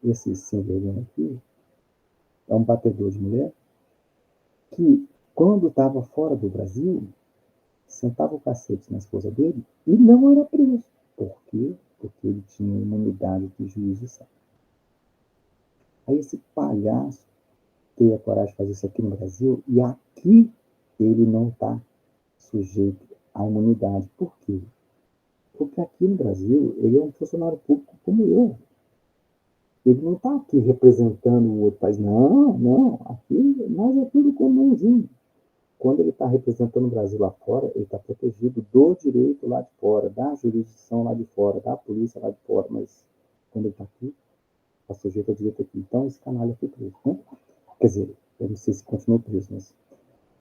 esse sem vergonha aqui é um batedor de mulher que, quando estava fora do Brasil, sentava o cacete na esposa dele e não era preso. Por quê? Porque ele tinha imunidade de jurisdição. Aí esse palhaço teve a coragem de fazer isso aqui no Brasil e aqui ele não está sujeito à imunidade. Por quê? Porque aqui no Brasil ele é um funcionário público como eu. Ele não está aqui representando o outro país. Não, não. Aqui nós é tudo comumzinho. Quando ele está representando o Brasil lá fora, ele está protegido do direito lá de fora, da jurisdição lá de fora, da polícia lá de fora, mas quando ele está aqui, está sujeito ao direito aqui. Então, esse canalha foi preso. Né? Quer dizer, eu não sei se continuou preso, mas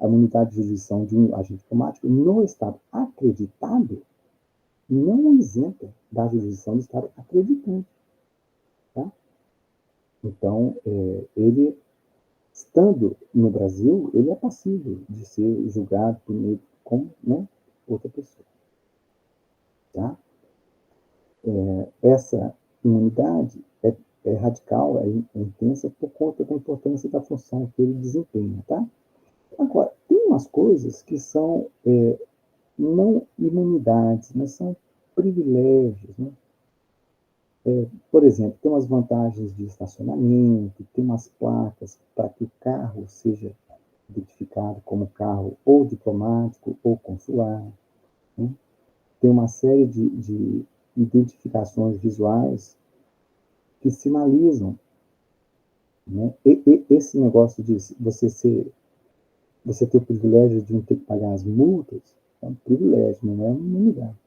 a imunidade de jurisdição de um agente diplomático no Estado acreditado não isenta da jurisdição do Estado acreditante. Tá? Então, ele, estando no Brasil, ele é passível de ser julgado como, né, outra pessoa. Tá? Essa imunidade é radical, é intensa por conta da importância da função que ele desempenha. Tá? Agora, tem umas coisas que são não imunidades, mas são privilégios. Né? Por exemplo, tem umas vantagens de estacionamento, tem umas placas para que o carro seja identificado como carro ou diplomático ou consular. Né? Tem uma série de identificações visuais que sinalizam, né? Esse negócio de você ter o privilégio de não ter que pagar as multas é um privilégio, não é uma imunidade.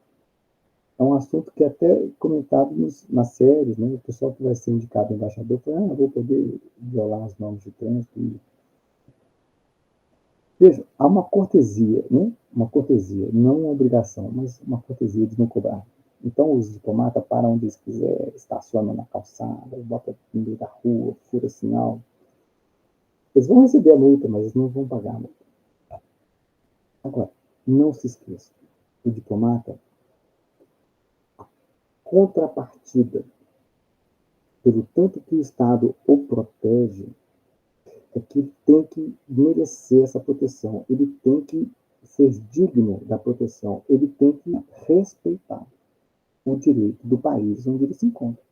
É um assunto que é até comentado nas séries, né? O pessoal que vai ser indicado embaixador fala, vou poder violar as normas de trânsito. Veja, há uma cortesia, né? Uma cortesia, não uma obrigação, mas uma cortesia de não cobrar. Então, os diplomatas param onde eles quiserem, estacionam na calçada, botam no meio da rua, fura sinal. Eles vão receber a multa, mas eles não vão pagar a multa. Agora, não se esqueça, o diplomata, contrapartida, pelo tanto que o Estado o protege, é que ele tem que merecer essa proteção. Ele tem que ser digno da proteção, ele tem que respeitar o direito do país onde ele se encontra.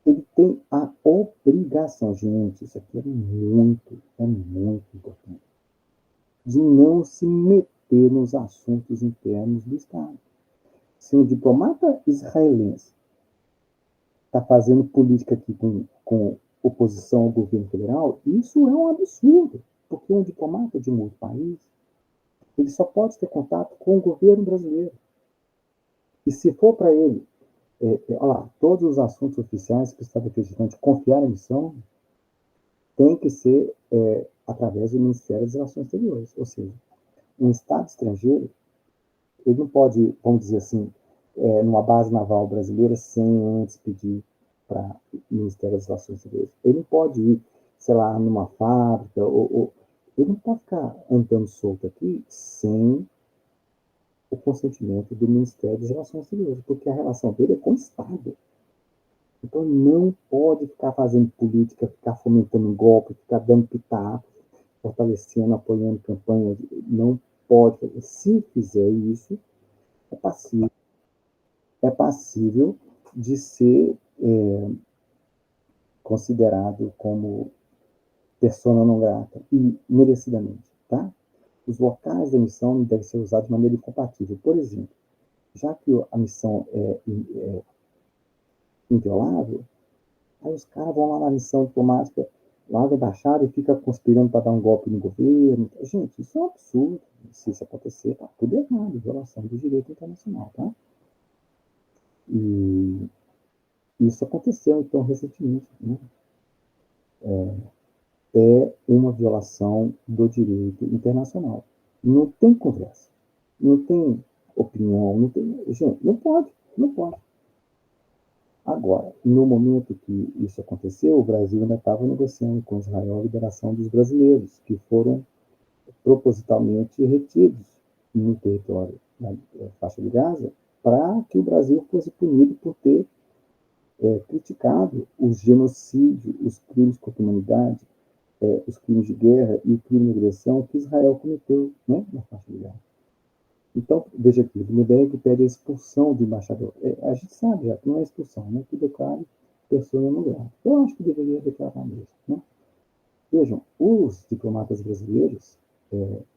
Ele tem a obrigação, gente, isso aqui é muito importante, de não se meter nos assuntos internos do Estado. Se um diplomata israelense está fazendo política aqui com oposição ao governo federal, isso é um absurdo, porque um diplomata de um outro país, ele só pode ter contato com o governo brasileiro. E se for para ele, olha lá, todos os assuntos oficiais que o Estado acreditante confiar na missão, tem que ser através do Ministério das Relações Exteriores. Ou seja, um Estado estrangeiro, ele não pode, vamos dizer assim, numa base naval brasileira sem antes pedir para o Ministério das Relações Exteriores. Ele não pode ir, sei lá, numa fábrica, ele não pode ficar andando solto aqui sem o consentimento do Ministério das Relações Exteriores, porque a relação dele é com o Estado. Então não pode ficar fazendo política, ficar fomentando um golpe, ficar dando pitaco, fortalecendo, apoiando campanha. Não pode. Se fizer isso, é passível de ser considerado como persona não grata, e merecidamente, tá? Os locais da missão devem ser usados de maneira incompatível. Por exemplo, já que a missão é inviolável, aí os caras vão lá na missão diplomática, lá da embaixada e fica conspirando para dar um golpe no governo. Gente, isso é um absurdo. Se isso acontecer, tá tudo errado, violação do direito internacional, tá? E isso aconteceu, então, recentemente, né? É uma violação do direito internacional. Não tem conversa, não tem opinião, não tem. Gente, não pode, não pode. Agora, no momento que isso aconteceu, o Brasil ainda estava negociando com Israel a liberação dos brasileiros, que foram propositalmente retidos no território da faixa de Gaza, para que o Brasil fosse punido por ter criticado o genocídio, os crimes contra a humanidade, os crimes de guerra e o crime de agressão que Israel cometeu, né, na faixa de Gaza. Então, veja aqui, o Lindenberg pede a expulsão do embaixador. A gente sabe já que não é expulsão, né, que declare pessoa não grata. Eu acho que deveria declarar mesmo, né? Vejam, os diplomatas brasileiros,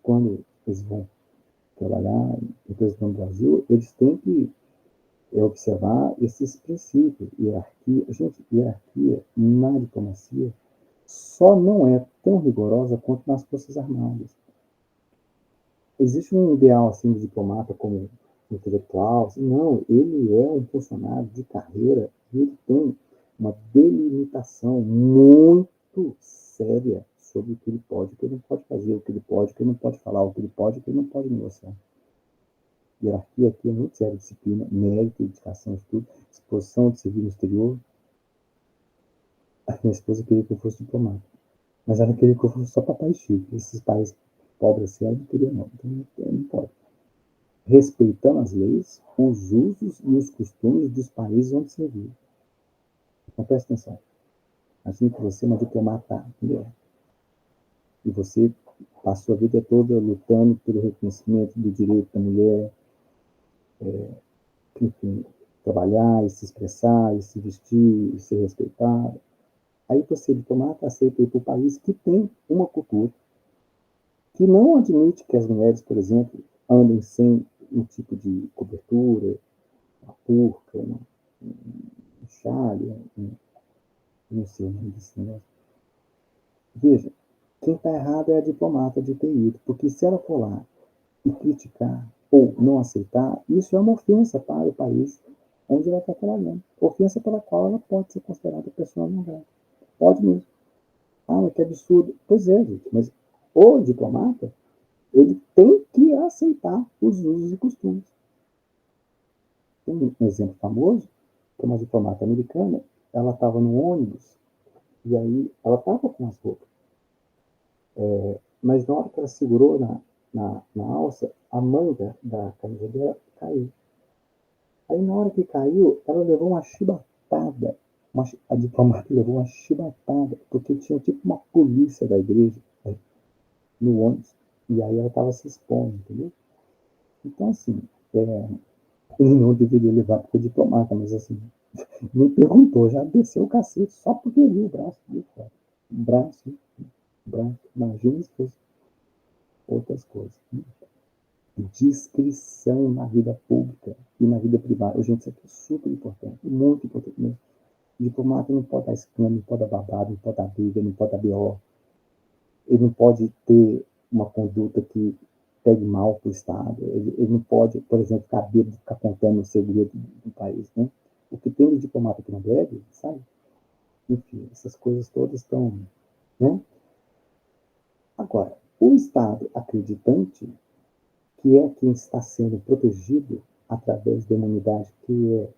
quando eles vão trabalhar em representando no Brasil, eles têm que observar esses princípios, hierarquia. Gente, hierarquia na diplomacia só não é tão rigorosa quanto nas Forças Armadas. Existe um ideal assim de diplomata como intelectual, assim, não, ele é um funcionário de carreira e ele tem uma delimitação muito séria sobre o que ele pode, o que ele não pode fazer, o que ele pode, o que ele não pode falar, o que ele pode, o que ele não pode negociar. Hierarquia aqui é muito séria, disciplina, mérito, dedicação, estudo, disposição de servir no exterior. A minha esposa queria que eu fosse diplomata, mas ela queria que eu fosse só papai chique. Esses pais pobres assim, ela não queria não, então não pode. Respeitando as leis, os usos e os costumes dos países onde você vive. Então, presta atenção. Imagina que você é uma diplomata mulher. E você passou a vida toda lutando pelo reconhecimento do direito da mulher, enfim, trabalhar e se expressar, e se vestir, e ser respeitada. Aí você, diplomata, aceita ir para o país que tem uma cultura que não admite que as mulheres, por exemplo, andem sem um tipo de cobertura, uma burca, um chale, não sei o nome desse negócio. Veja, quem está errado é a diplomata de ter ido, porque se ela for lá e criticar ou não aceitar, isso é uma ofensa para o país onde ela está trabalhando. Ofensa pela qual ela pode ser considerada pessoa não grata. Pode mesmo. Ah, mas que absurdo. Pois é, gente, mas o diplomata, ele tem que aceitar os usos e costumes. Tem um exemplo famoso, que é uma diplomata americana, ela estava no ônibus, e aí ela estava com as roupas. Mas na hora que ela segurou na alça, a manga da camisa dela caiu. Aí na hora que caiu, ela levou uma chibatada. A diplomata levou uma chibatada, porque tinha tipo uma polícia da igreja no ônibus. E aí ela estava se expondo, entendeu? Então, assim, ele não deveria levar porque é diplomata, mas assim, me perguntou, já desceu o cacete só porque viu o braço dele fora. Braço, braço, imagina se fosse outras coisas. Né? Discrição na vida pública e na vida privada. Gente, isso aqui é super importante, muito importante mesmo. O diplomata não pode dar escândalo, não pode dar babado, não pode dar briga, não pode dar BO. Ele não pode ter uma conduta que pegue mal para o Estado. Ele não pode, por exemplo, ficar bêbado, ficar contando o segredo do país. Né? O que tem de diplomata que não deve, sabe? Enfim, essas coisas todas estão. Né? Agora, o Estado acreditante, que é quem está sendo protegido através da imunidade que é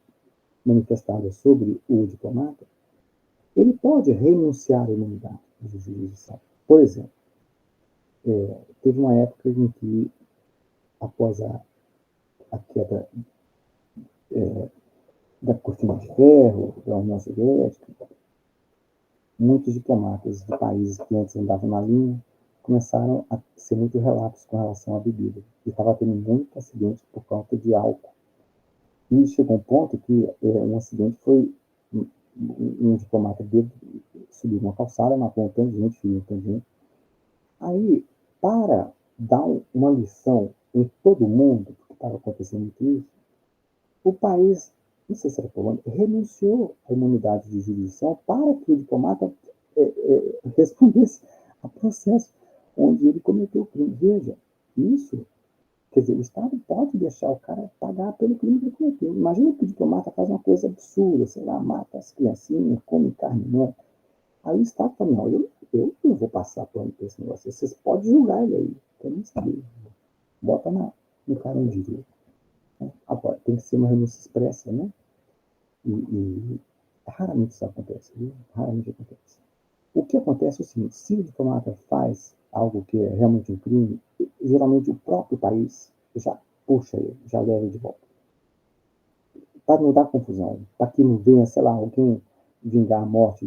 manifestada sobre o diplomata, ele pode renunciar à imunidade judicial. Por exemplo, teve uma época em que, após a queda da cortina de ferro, da União Soviética, muitos diplomatas de países que antes andavam na linha começaram a ser muito relatos com relação à bebida. E estava tendo muito acidente por conta de álcool. E chegou um ponto que um acidente foi um diplomata dele subiu uma calçada, matou um tanto de gente, feriu um tanto de gente. Aí, para dar uma lição em todo mundo, porque estava acontecendo muito isso, o país, não sei se era Polônia, renunciou à imunidade de jurisdição para que o diplomata respondesse a processo onde ele cometeu o crime. Veja, isso, quer dizer, o Estado pode deixar o cara pagar pelo crime que ele cometeu. Imagina que o diplomata faz uma coisa absurda, sei lá, mata as criancinhas, come carne humana. Aí o Estado fala, não, eu não vou passar pano por esse negócio. Vocês podem julgar ele aí. Quero nem saber. Bota no caranguejo. Né? Agora, tem que ser uma renúncia expressa, né? E raramente isso acontece, viu? Raramente acontece. O que acontece é o seguinte, se o diplomata faz algo que é realmente um crime, geralmente o próprio país já puxa ele, já leva ele de volta. Para não dar confusão, para que não venha, sei lá, alguém vingar a morte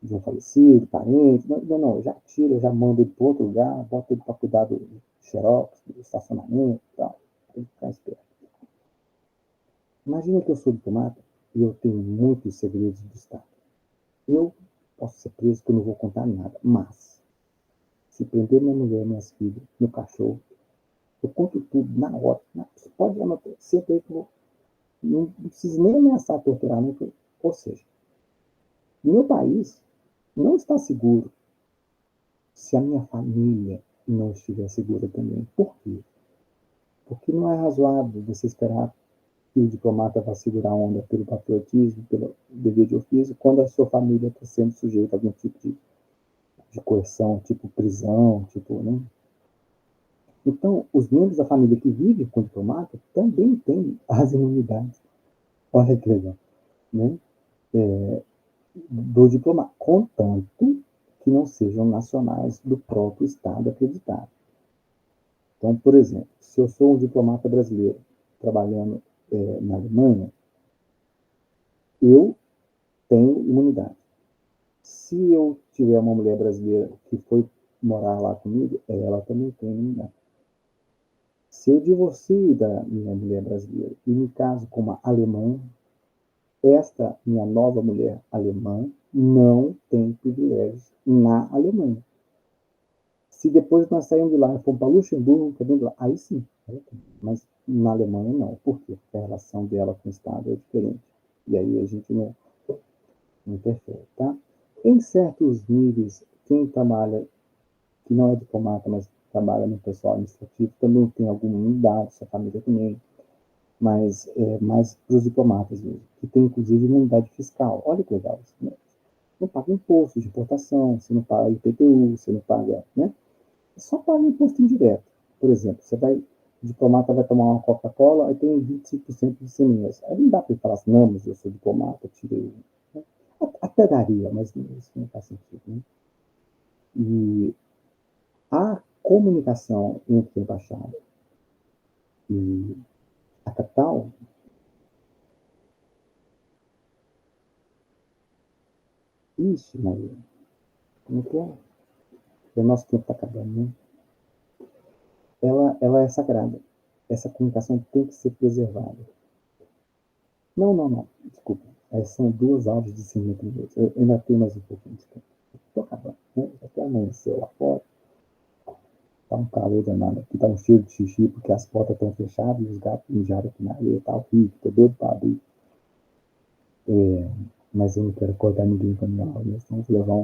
de um falecido, parente, não, já tira, já manda ele para outro lugar, bota ele para cuidar do xerox, do estacionamento e tal, tem que ficar esperto. Imagina que eu sou diplomata e eu tenho muitos segredos do Estado. Eu posso ser preso que eu não vou contar nada, mas se prender minha mulher, minhas filhas, meu cachorro, eu conto tudo na hora. Você pode anotar, senta aí que eu não preciso nem ameaçar torturar, né? Ou seja, meu país não está seguro se a minha família não estiver segura também. Por quê? Porque não é razoável você esperar que o diplomata vá segurar a onda pelo patriotismo, pelo dever de ofício, quando a sua família está sendo sujeita a algum tipo de coerção, tipo prisão, tipo, né? Então, os membros da família que vivem com o diplomata também têm as imunidades. Olha que legal, né? Do diplomata, contanto que não sejam nacionais do próprio Estado acreditado. Então, por exemplo, se eu sou um diplomata brasileiro trabalhando na Alemanha, eu tenho imunidade. Se eu tiver uma mulher brasileira que foi morar lá comigo, ela também tem imunidade. Se eu divorcio da minha mulher brasileira e me caso com uma alemã, esta minha nova mulher alemã não tem privilégios na Alemanha. Se depois nós saímos de lá e fomos para Luxemburgo, aí sim, mas na Alemanha não. Por quê? Porque a relação dela com o Estado é diferente. E aí a gente não interfere, tá? Em certos níveis, quem trabalha, que não é diplomata, mas trabalha no pessoal administrativo, também tem alguma imunidade, sua família também, mas mais para os diplomatas mesmo, que tem inclusive imunidade fiscal. Olha que legal isso, né? Não paga imposto de importação, você não paga IPTU, você não paga, né? Só paga imposto indireto. Por exemplo, o diplomata vai tomar uma Coca-Cola, aí tem 25% de ICMS. Aí não dá para ele falar assim, não, mas eu sou diplomata, tirei. Né? Até daria, mas isso não faz sentido. Né? E a comunicação entre a embaixada e a capital, Maria, como é que é? O nosso tempo está acabando, né? ela é sagrada. Essa comunicação tem que ser preservada. Não, não, não, desculpa. São duas aulas de 5 minutos. Eu ainda tenho mais um pouquinho de tempo. Estou acabando, né? Até amanheceu lá fora. Tá um calor danado aqui, tá um cheiro de xixi, porque as portas estão fechadas e os gatos mijaram aqui na areia, tá horrível, tô doido pra abrir. Mas eu não quero acordar ninguém com a minha aula, né? Senão vou levar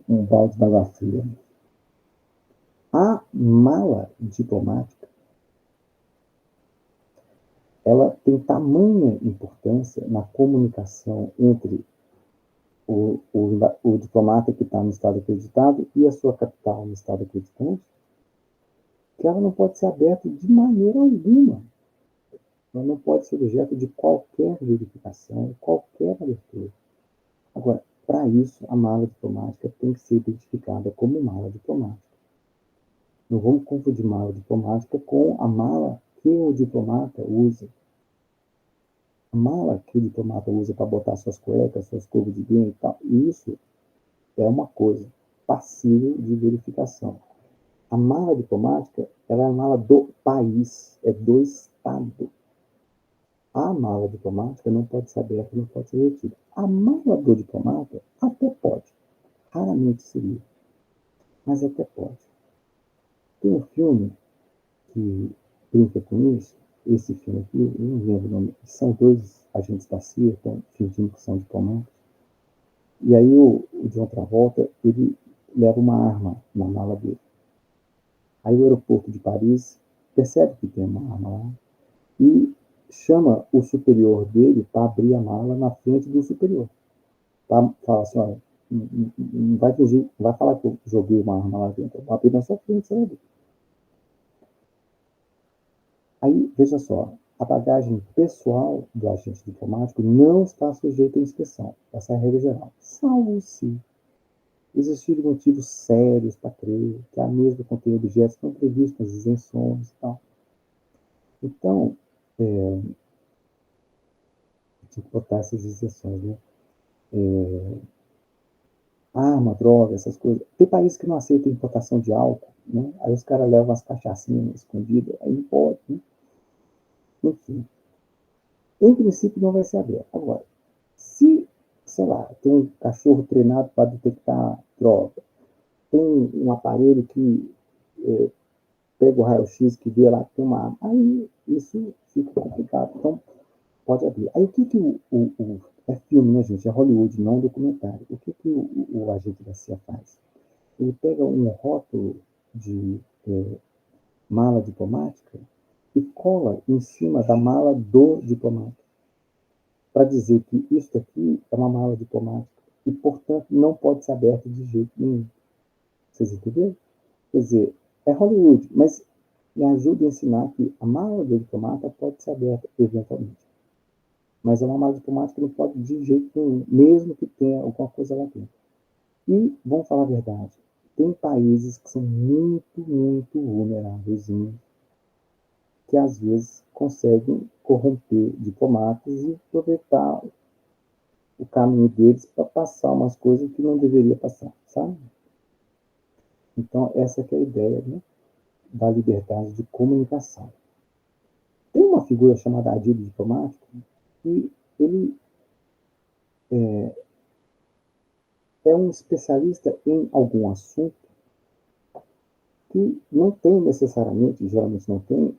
um balde d'água fria. A mala diplomática, ela tem tamanha importância na comunicação entre o diplomata que está no estado acreditado e a sua capital no estado acreditante, que ela não pode ser aberta de maneira alguma. Ela não pode ser objeto de qualquer verificação, qualquer abertura. Agora, para isso, a mala diplomática tem que ser identificada como mala diplomática. Não vamos confundir mala diplomática com a mala que o diplomata usa. A mala que o diplomata usa para botar suas cuecas, suas covas de vinho e tal, isso é uma coisa passível de verificação. A mala diplomática, ela é a mala do país, é do Estado. A mala diplomática não pode ser aberta, não pode ser retida. A mala do diplomata até pode, raramente seria, mas até pode. Tem um filme que brinca com isso, esse filme aqui, eu não lembro o nome, são dois agentes da CIA, estão fingindo que são diplomatas, e aí o John Travolta, ele leva uma arma na mala dele. Aí o aeroporto de Paris percebe que tem uma arma lá e chama o superior dele para abrir a mala na frente do superior. Tá? Fala assim, olha, não vai fingir, não vai falar que eu joguei uma arma lá dentro, eu vou abrir na sua frente, sabe? Aí, veja só, a bagagem pessoal do agente diplomático não está sujeita à inspeção. Essa é a regra geral. Salvo se existirem motivos sérios para crer que a mesma contém objetos não previstos nas isenções e tal. Então, tem que botar essas isenções, né? Arma, droga, essas coisas. Tem países que não aceitam importação de álcool, né? Aí os caras levam as cachaçinhas escondidas, aí não pode, né? Enfim, em princípio não vai ser aberto. Agora, se, sei lá, tem um cachorro treinado para detectar droga, tem um aparelho que pega o raio-x que vê lá que tem uma arma, aí isso fica complicado. Então, pode abrir. Aí o que, que é filme, né, gente? É Hollywood, não documentário. O que, que o agente da CIA faz? Ele pega um rótulo de mala diplomática e cola em cima da mala do diplomata, para dizer que isso aqui é uma mala diplomática e, portanto, não pode ser aberta de jeito nenhum. Vocês entenderam? Quer dizer, é Hollywood, mas me ajuda a ensinar que a mala do diplomata pode ser aberta eventualmente. Mas é uma mala diplomática que não pode de jeito nenhum, mesmo que tenha alguma coisa lá dentro. E, vamos falar a verdade, tem países que são muito, muito vulneráveis, que às vezes conseguem corromper diplomatas e aproveitar o caminho deles para passar umas coisas que não deveria passar, sabe? Então, essa que é a ideia, né, da liberdade de comunicação. Tem uma figura chamada adido diplomático que ele é um especialista em algum assunto que não tem necessariamente, geralmente não tem,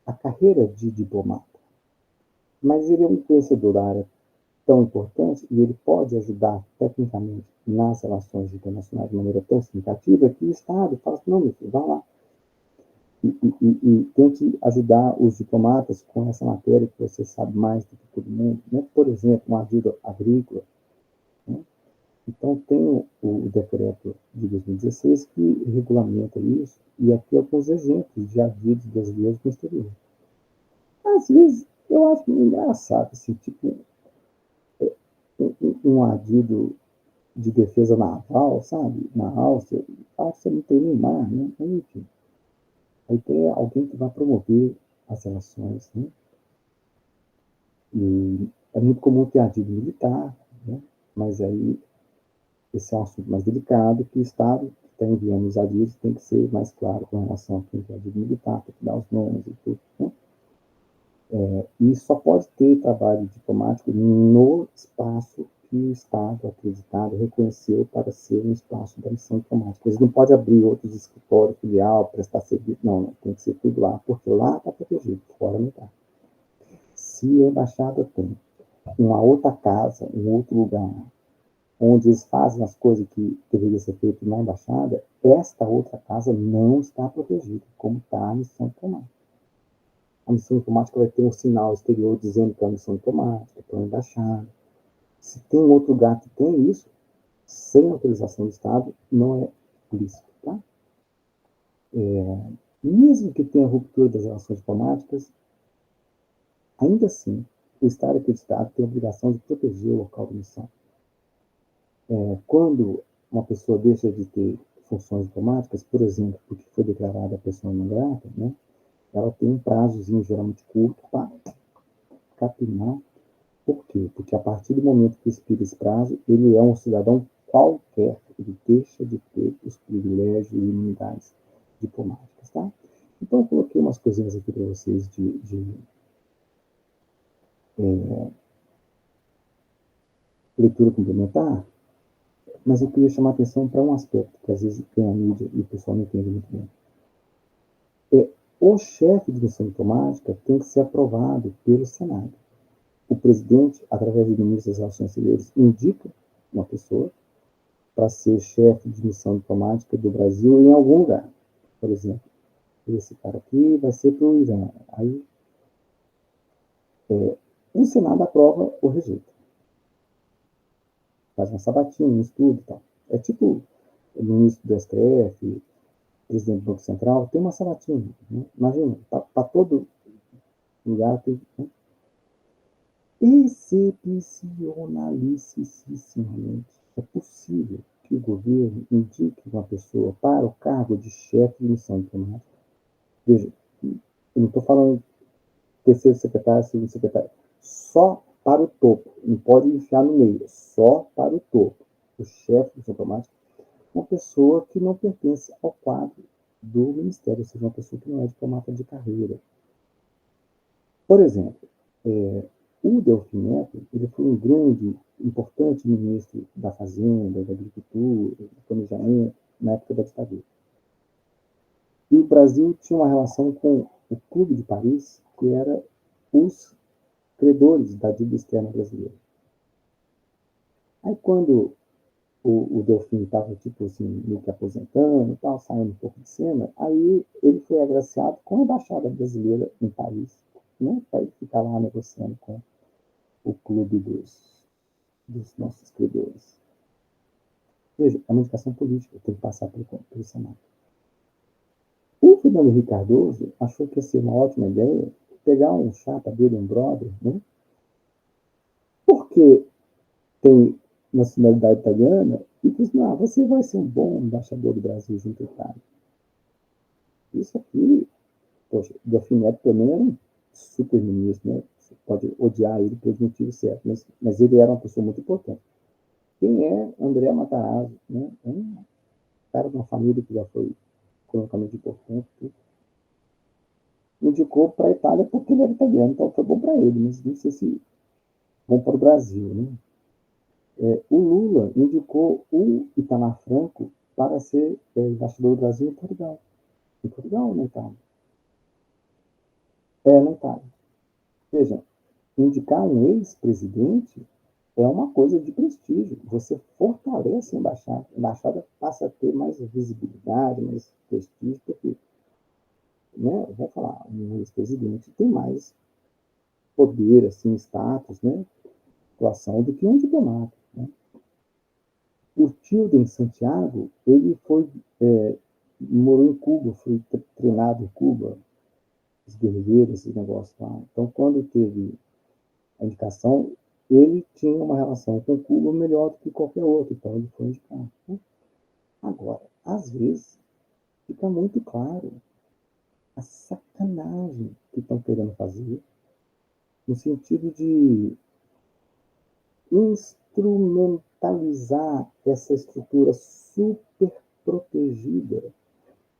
a carreira de diplomata. Mas ele é um conhecedor da área tão importante e ele pode ajudar tecnicamente nas relações internacionais de maneira tão significativa que o Estado fala assim, não, meu filho, vai lá e tente ajudar os diplomatas com essa matéria que você sabe mais do que todo mundo, né? Por exemplo, uma ajuda agrícola, né? Então, tem o decreto de 2016 que regulamenta isso, e aqui alguns exemplos de avisos brasileiros no exterior. Às vezes, eu acho engraçado, assim, tipo, um adido de defesa naval, sabe? Na Áustria, acho que não tem nem mar, né? Enfim. Aí tem alguém que vai promover as relações, né? E é muito comum ter adido militar, né? Mas aí esse é um assunto mais delicado que o Estado está enviando os adidos tem que ser mais claro com relação a quem é adido militar, tem que dar os nomes e tudo, né? E só pode ter trabalho diplomático no espaço que o Estado acreditado reconheceu para ser um espaço da missão diplomática. Eles não podem abrir outros escritórios, filial, prestar serviço, não, tem que ser tudo lá, porque lá está protegido, fora não está. Se a embaixada tem uma outra casa, um outro lugar, onde eles fazem as coisas que deveriam ser feitas na embaixada, esta outra casa não está protegida, como está a missão diplomática. A missão diplomática vai ter um sinal exterior dizendo que é uma missão diplomática, que é uma embaixada. Se tem outro lugar que tem isso, sem autorização do Estado, não é lícito, tá? Mesmo que tenha ruptura das relações diplomáticas, ainda assim, o Estado acreditado tem a obrigação de proteger o local de missão. Quando uma pessoa deixa de ter funções diplomáticas, por exemplo, porque foi declarada a pessoa não grata, né? Ela tem um prazozinho geralmente curto para capinar. Por quê? Porque a partir do momento que expira esse prazo, ele é um cidadão qualquer, ele deixa de ter os privilégios e imunidades diplomáticas, tá? Então, eu coloquei umas coisinhas aqui para vocês de leitura complementar, mas eu queria chamar a atenção para um aspecto que às vezes tem a mídia e o pessoal não entende muito bem. O chefe de missão diplomática tem que ser aprovado pelo Senado. O presidente, através do ministro das Relações Exteriores, indica uma pessoa para ser chefe de missão diplomática do Brasil em algum lugar. Por exemplo, esse cara aqui vai ser para o Irã. Aí, o Senado aprova ou rejeita. Faz uma sabatina, um estudo e tal. É tipo o ministro do STF, presidente do Banco Central, tem uma sabatina. Né? Imagina, para todo lugar tem. Né? Excepcionalissimamente, é possível que o governo indique uma pessoa para o cargo de chefe de missão diplomática. Veja, eu não estou falando terceiro secretário, segundo secretário, só para o topo, não pode enfiar no meio, só para o topo. O chefe de missão diplomática é uma pessoa que não pertence ao quadro do ministério, ou seja, uma pessoa que não é diplomata de carreira. Por exemplo, o Delfim Neto, ele foi um grande, importante ministro da Fazenda, da Agricultura, do Planejamento, na época da ditadura. E o Brasil tinha uma relação com o Clube de Paris, que era os credores da dívida externa brasileira. Aí, quando o Delfim estava, tipo assim, meio que aposentando e tal, saindo um pouco de cena, aí ele foi agraciado com a embaixada brasileira em Paris, né, para ele ficar lá negociando com o clube dos nossos credores. Veja, é uma indicação política, tem que passar pelo Senado. O Fernando Henrique Cardoso achou que ia ser uma ótima ideia pegar um chapa dele, um brother, né? Porque tem nacionalidade italiana, e disse, não, você vai ser um bom embaixador do Brasil junto à Itália. Isso aqui, poxa, o Delfim Neto também era um super ministro, né? Você pode odiar ele pelos motivos certos, mas ele era uma pessoa muito importante. Quem é André Matarazzo, né? É um cara de uma família que já foi economicamente importante. Tudo. Indicou para a Itália porque ele era italiano, então foi bom para ele, mas não sei se bom para o Brasil, né? O Lula indicou o Itamar Franco para ser embaixador do Brasil em Portugal. Em Portugal ou na Itália? Na Itália. Veja, indicar um ex-presidente é uma coisa de prestígio. Você fortalece a embaixada. A embaixada passa a ter mais visibilidade, mais prestígio, porque, né, vou falar, um ex-presidente tem mais poder, assim, status, né, atuação do que um diplomata. Né? O Tilden Santiago, ele foi, morou em Cuba, foi treinado em Cuba, os guerrilheiros, esse negócio lá. Então, quando teve a indicação, ele tinha uma relação com Cuba melhor do que qualquer outro, então ele foi indicado. Né? Agora, às vezes, fica muito claro a sacanagem que estão querendo fazer, no sentido de instrumentalizar essa estrutura super protegida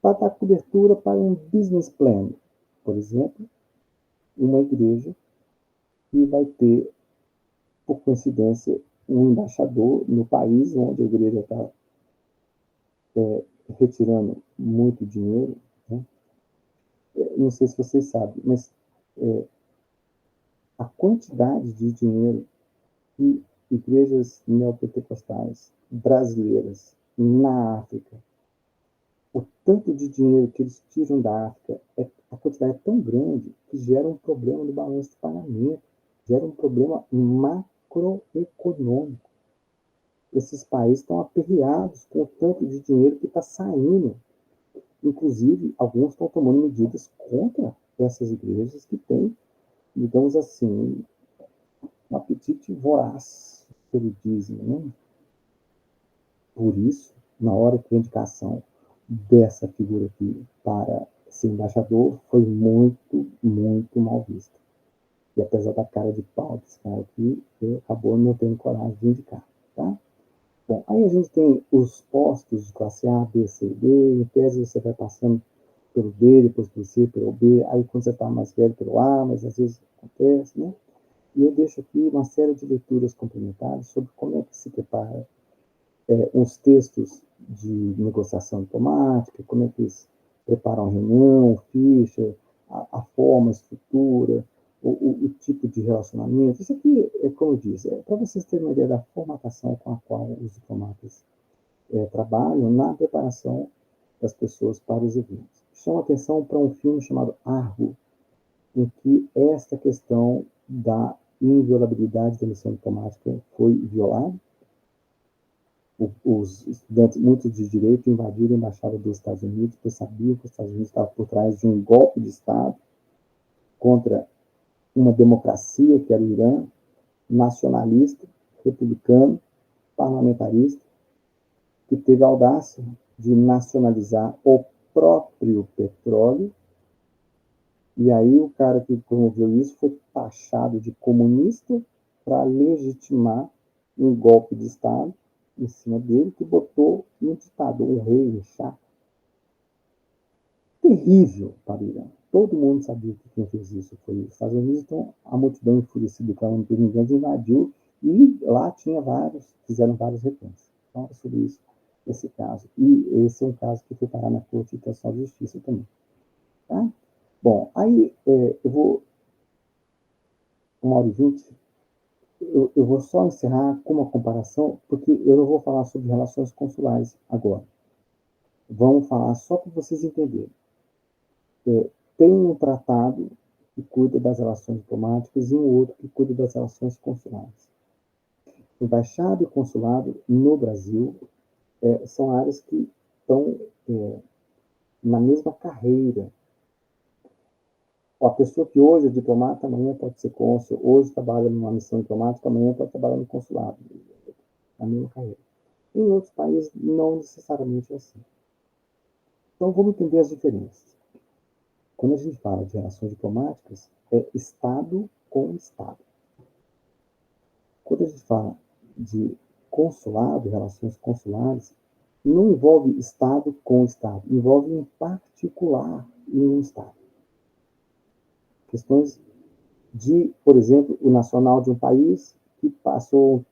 para dar cobertura para um business plan. Por exemplo, uma igreja que vai ter, por coincidência, um embaixador no país onde a igreja está retirando muito dinheiro, né? Não sei se vocês sabem, mas a quantidade de dinheiro que igrejas neopentecostais brasileiras na África, o tanto de dinheiro que eles tiram da África, a quantidade é tão grande que gera um problema no balanço de pagamento, gera um problema macroeconômico. Esses países estão aperreados com o tanto de dinheiro que está saindo. Inclusive, alguns estão tomando medidas contra essas igrejas que têm, digamos assim, um apetite voraz pelo dízimo, né? Por isso, na hora que a indicação dessa figura aqui para ser embaixador foi muito, muito mal vista. E apesar da cara de pau desse cara aqui, ele acabou não tendo coragem de indicar, tá? Bom, aí a gente tem os postos de classe A, B, C e D, em tese você vai passando pelo D, depois pelo C, pelo B, aí quando você está mais velho pelo A, mas às vezes acontece, né? E eu deixo aqui uma série de leituras complementares sobre como é que se prepara uns textos de negociação diplomática, como é que eles preparam a reunião, ficha, a forma, a estrutura, o tipo de relacionamento. Isso aqui, como eu disse, para vocês terem uma ideia da formatação com a qual os diplomatas trabalham na preparação das pessoas para os eventos. Chama atenção para um filme chamado Argo, em que esta questão da inviolabilidade da missão diplomática foi violada. Os estudantes, muitos de direito, invadiram a embaixada dos Estados Unidos, porque sabiam que os Estados Unidos estavam por trás de um golpe de Estado contra uma democracia, que era o Irã, nacionalista, republicano, parlamentarista, que teve a audácia de nacionalizar o próprio petróleo. E aí o cara que promoveu isso foi taxado de comunista para legitimar um golpe de Estado em cima dele, que botou um ditador, um rei, um chá. Terrível para o Irã. Todo mundo sabia que quem fez isso foi os Estados Unidos, então a multidão enfurecida clamando por vingança invadiu e lá tinha fizeram vários reclamos. Então, sobre isso, esse caso. E esse é um caso que foi parar na Corte Internacional de Justiça também. Tá? Bom, aí eu vou, 1h20, eu vou só encerrar com uma comparação, porque eu não vou falar sobre relações consulares agora. Vamos falar só para vocês entenderem. Tem um tratado que cuida das relações diplomáticas e um outro que cuida das relações consulares. Embaixada e consulado no Brasil são áreas que estão na mesma carreira. A pessoa que hoje é diplomata, amanhã pode ser cônsul, hoje trabalha numa missão diplomática, amanhã pode trabalhar no consulado, na mesma carreira. Em outros países, não necessariamente é assim. Então, vamos entender as diferenças. Quando a gente fala de relações diplomáticas, é Estado com Estado. Quando a gente fala de consulado, relações consulares, não envolve Estado com Estado, envolve um particular em um Estado. Questões de, por exemplo, o nacional de um país que passou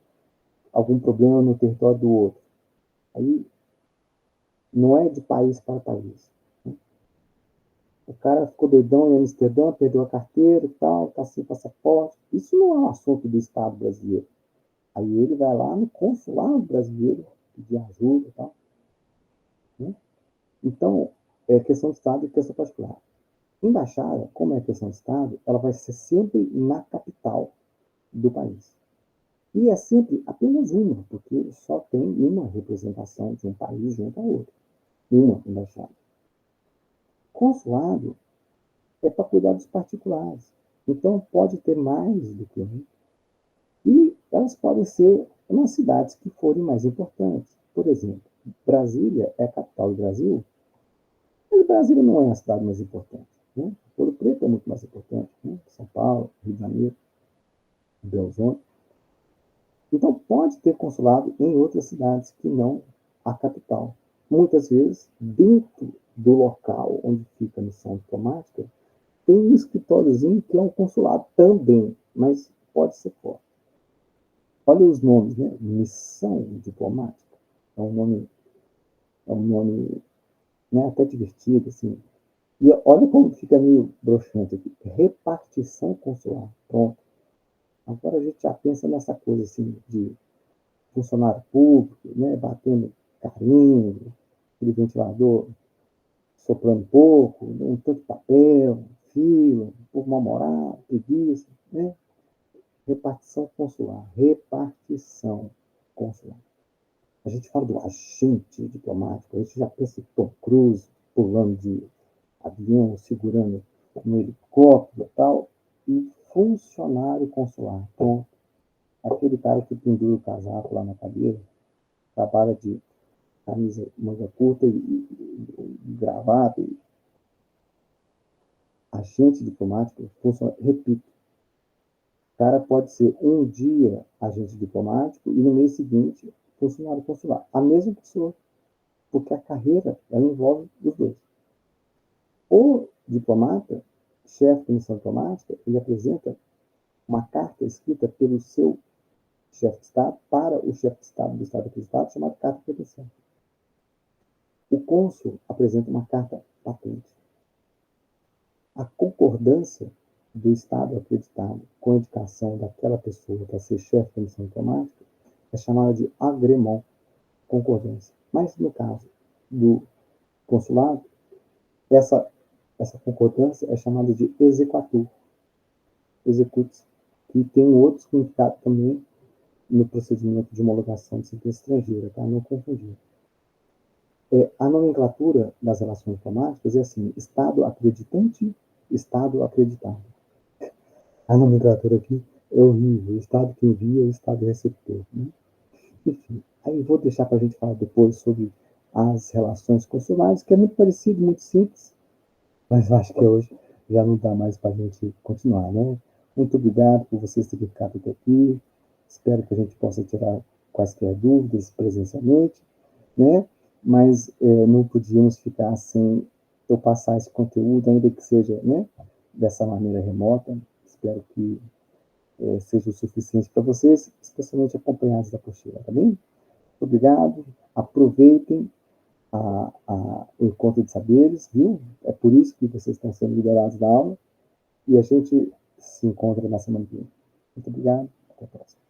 algum problema no território do outro. Aí não é de país para país. O cara ficou doidão em Amsterdã, perdeu a carteira e tal, está sem passaporte. Isso não é um assunto do Estado brasileiro. Aí ele vai lá no consulado brasileiro pedir ajuda e tal. Né? Então, é questão de Estado e questão particular. Embaixada, como é questão de Estado, ela vai ser sempre na capital do país. E é sempre apenas uma, porque só tem uma representação de um país junto ao outro. Uma embaixada. Consulado é para cuidar dos particulares. Então, pode ter mais do que um. E elas podem ser nas cidades que forem mais importantes. Por exemplo, Brasília é a capital do Brasil, mas Brasília não é a cidade mais importante. Né? Ouro Preto é muito mais importante. Né? São Paulo, Rio de Janeiro, Belo Horizonte. Então, pode ter consulado em outras cidades que não a capital. muitas vezes, dentro do local onde fica a missão diplomática, tem um escritóriozinho que é um consulado também, mas pode ser fora. Olha os nomes, né? Missão diplomática. É um nome, né, até divertido, assim. E olha como fica meio broxante aqui. Repartição consular. Pronto. Agora a gente já pensa nessa coisa assim de funcionário público, né, batendo carinho, aquele ventilador soprando pouco, um tanto de papel, fila, povo mal-humorado, preguiça, né? Repartição consular. Repartição consular. A gente fala do agente diplomático, a gente já pensa em Tom Cruise pulando de avião, segurando no helicóptero e tal, e funcionário consular. Então, aquele cara que pendura o casaco lá na cadeira, trabalha de camisa manga curta e gravata, e agente diplomático, repito, o cara pode ser um dia agente diplomático e no mês seguinte funcionário consular. A mesma pessoa, porque a carreira ela envolve os dois. O diplomata, chefe de missão diplomática, ele apresenta uma carta escrita pelo seu chefe de Estado para o chefe de Estado do Estado acreditado, chamada carta de credencial. O cônsul apresenta uma carta patente. A concordância do Estado acreditado com a indicação daquela pessoa para ser chefe da missão diplomática é chamada de agrément, concordância. Mas no caso do consulado, essa, essa concordância é chamada de exequatur, execute, que tem um outro significado também no procedimento de homologação de sentença estrangeira, tá? Não confundir. A nomenclatura das relações diplomáticas é assim: Estado acreditante, Estado acreditado. A nomenclatura aqui é horrível: Estado que envia e Estado receptor. Né? Enfim, aí vou deixar para a gente falar depois sobre as relações consulares, que é muito parecido, muito simples, mas eu acho que hoje já não dá mais para a gente continuar, né? Muito obrigado por vocês terem ficado até aqui. Espero que a gente possa tirar quaisquer dúvidas presencialmente, né? Mas não podíamos ficar sem eu passar esse conteúdo, ainda que seja, né, dessa maneira remota. Espero que seja o suficiente para vocês, especialmente acompanhados da apostila, tá bem? Obrigado, aproveitem o encontro de saberes, viu? É por isso que vocês estão sendo liberados da aula e a gente se encontra na semana que vem. Muito obrigado, até a próxima.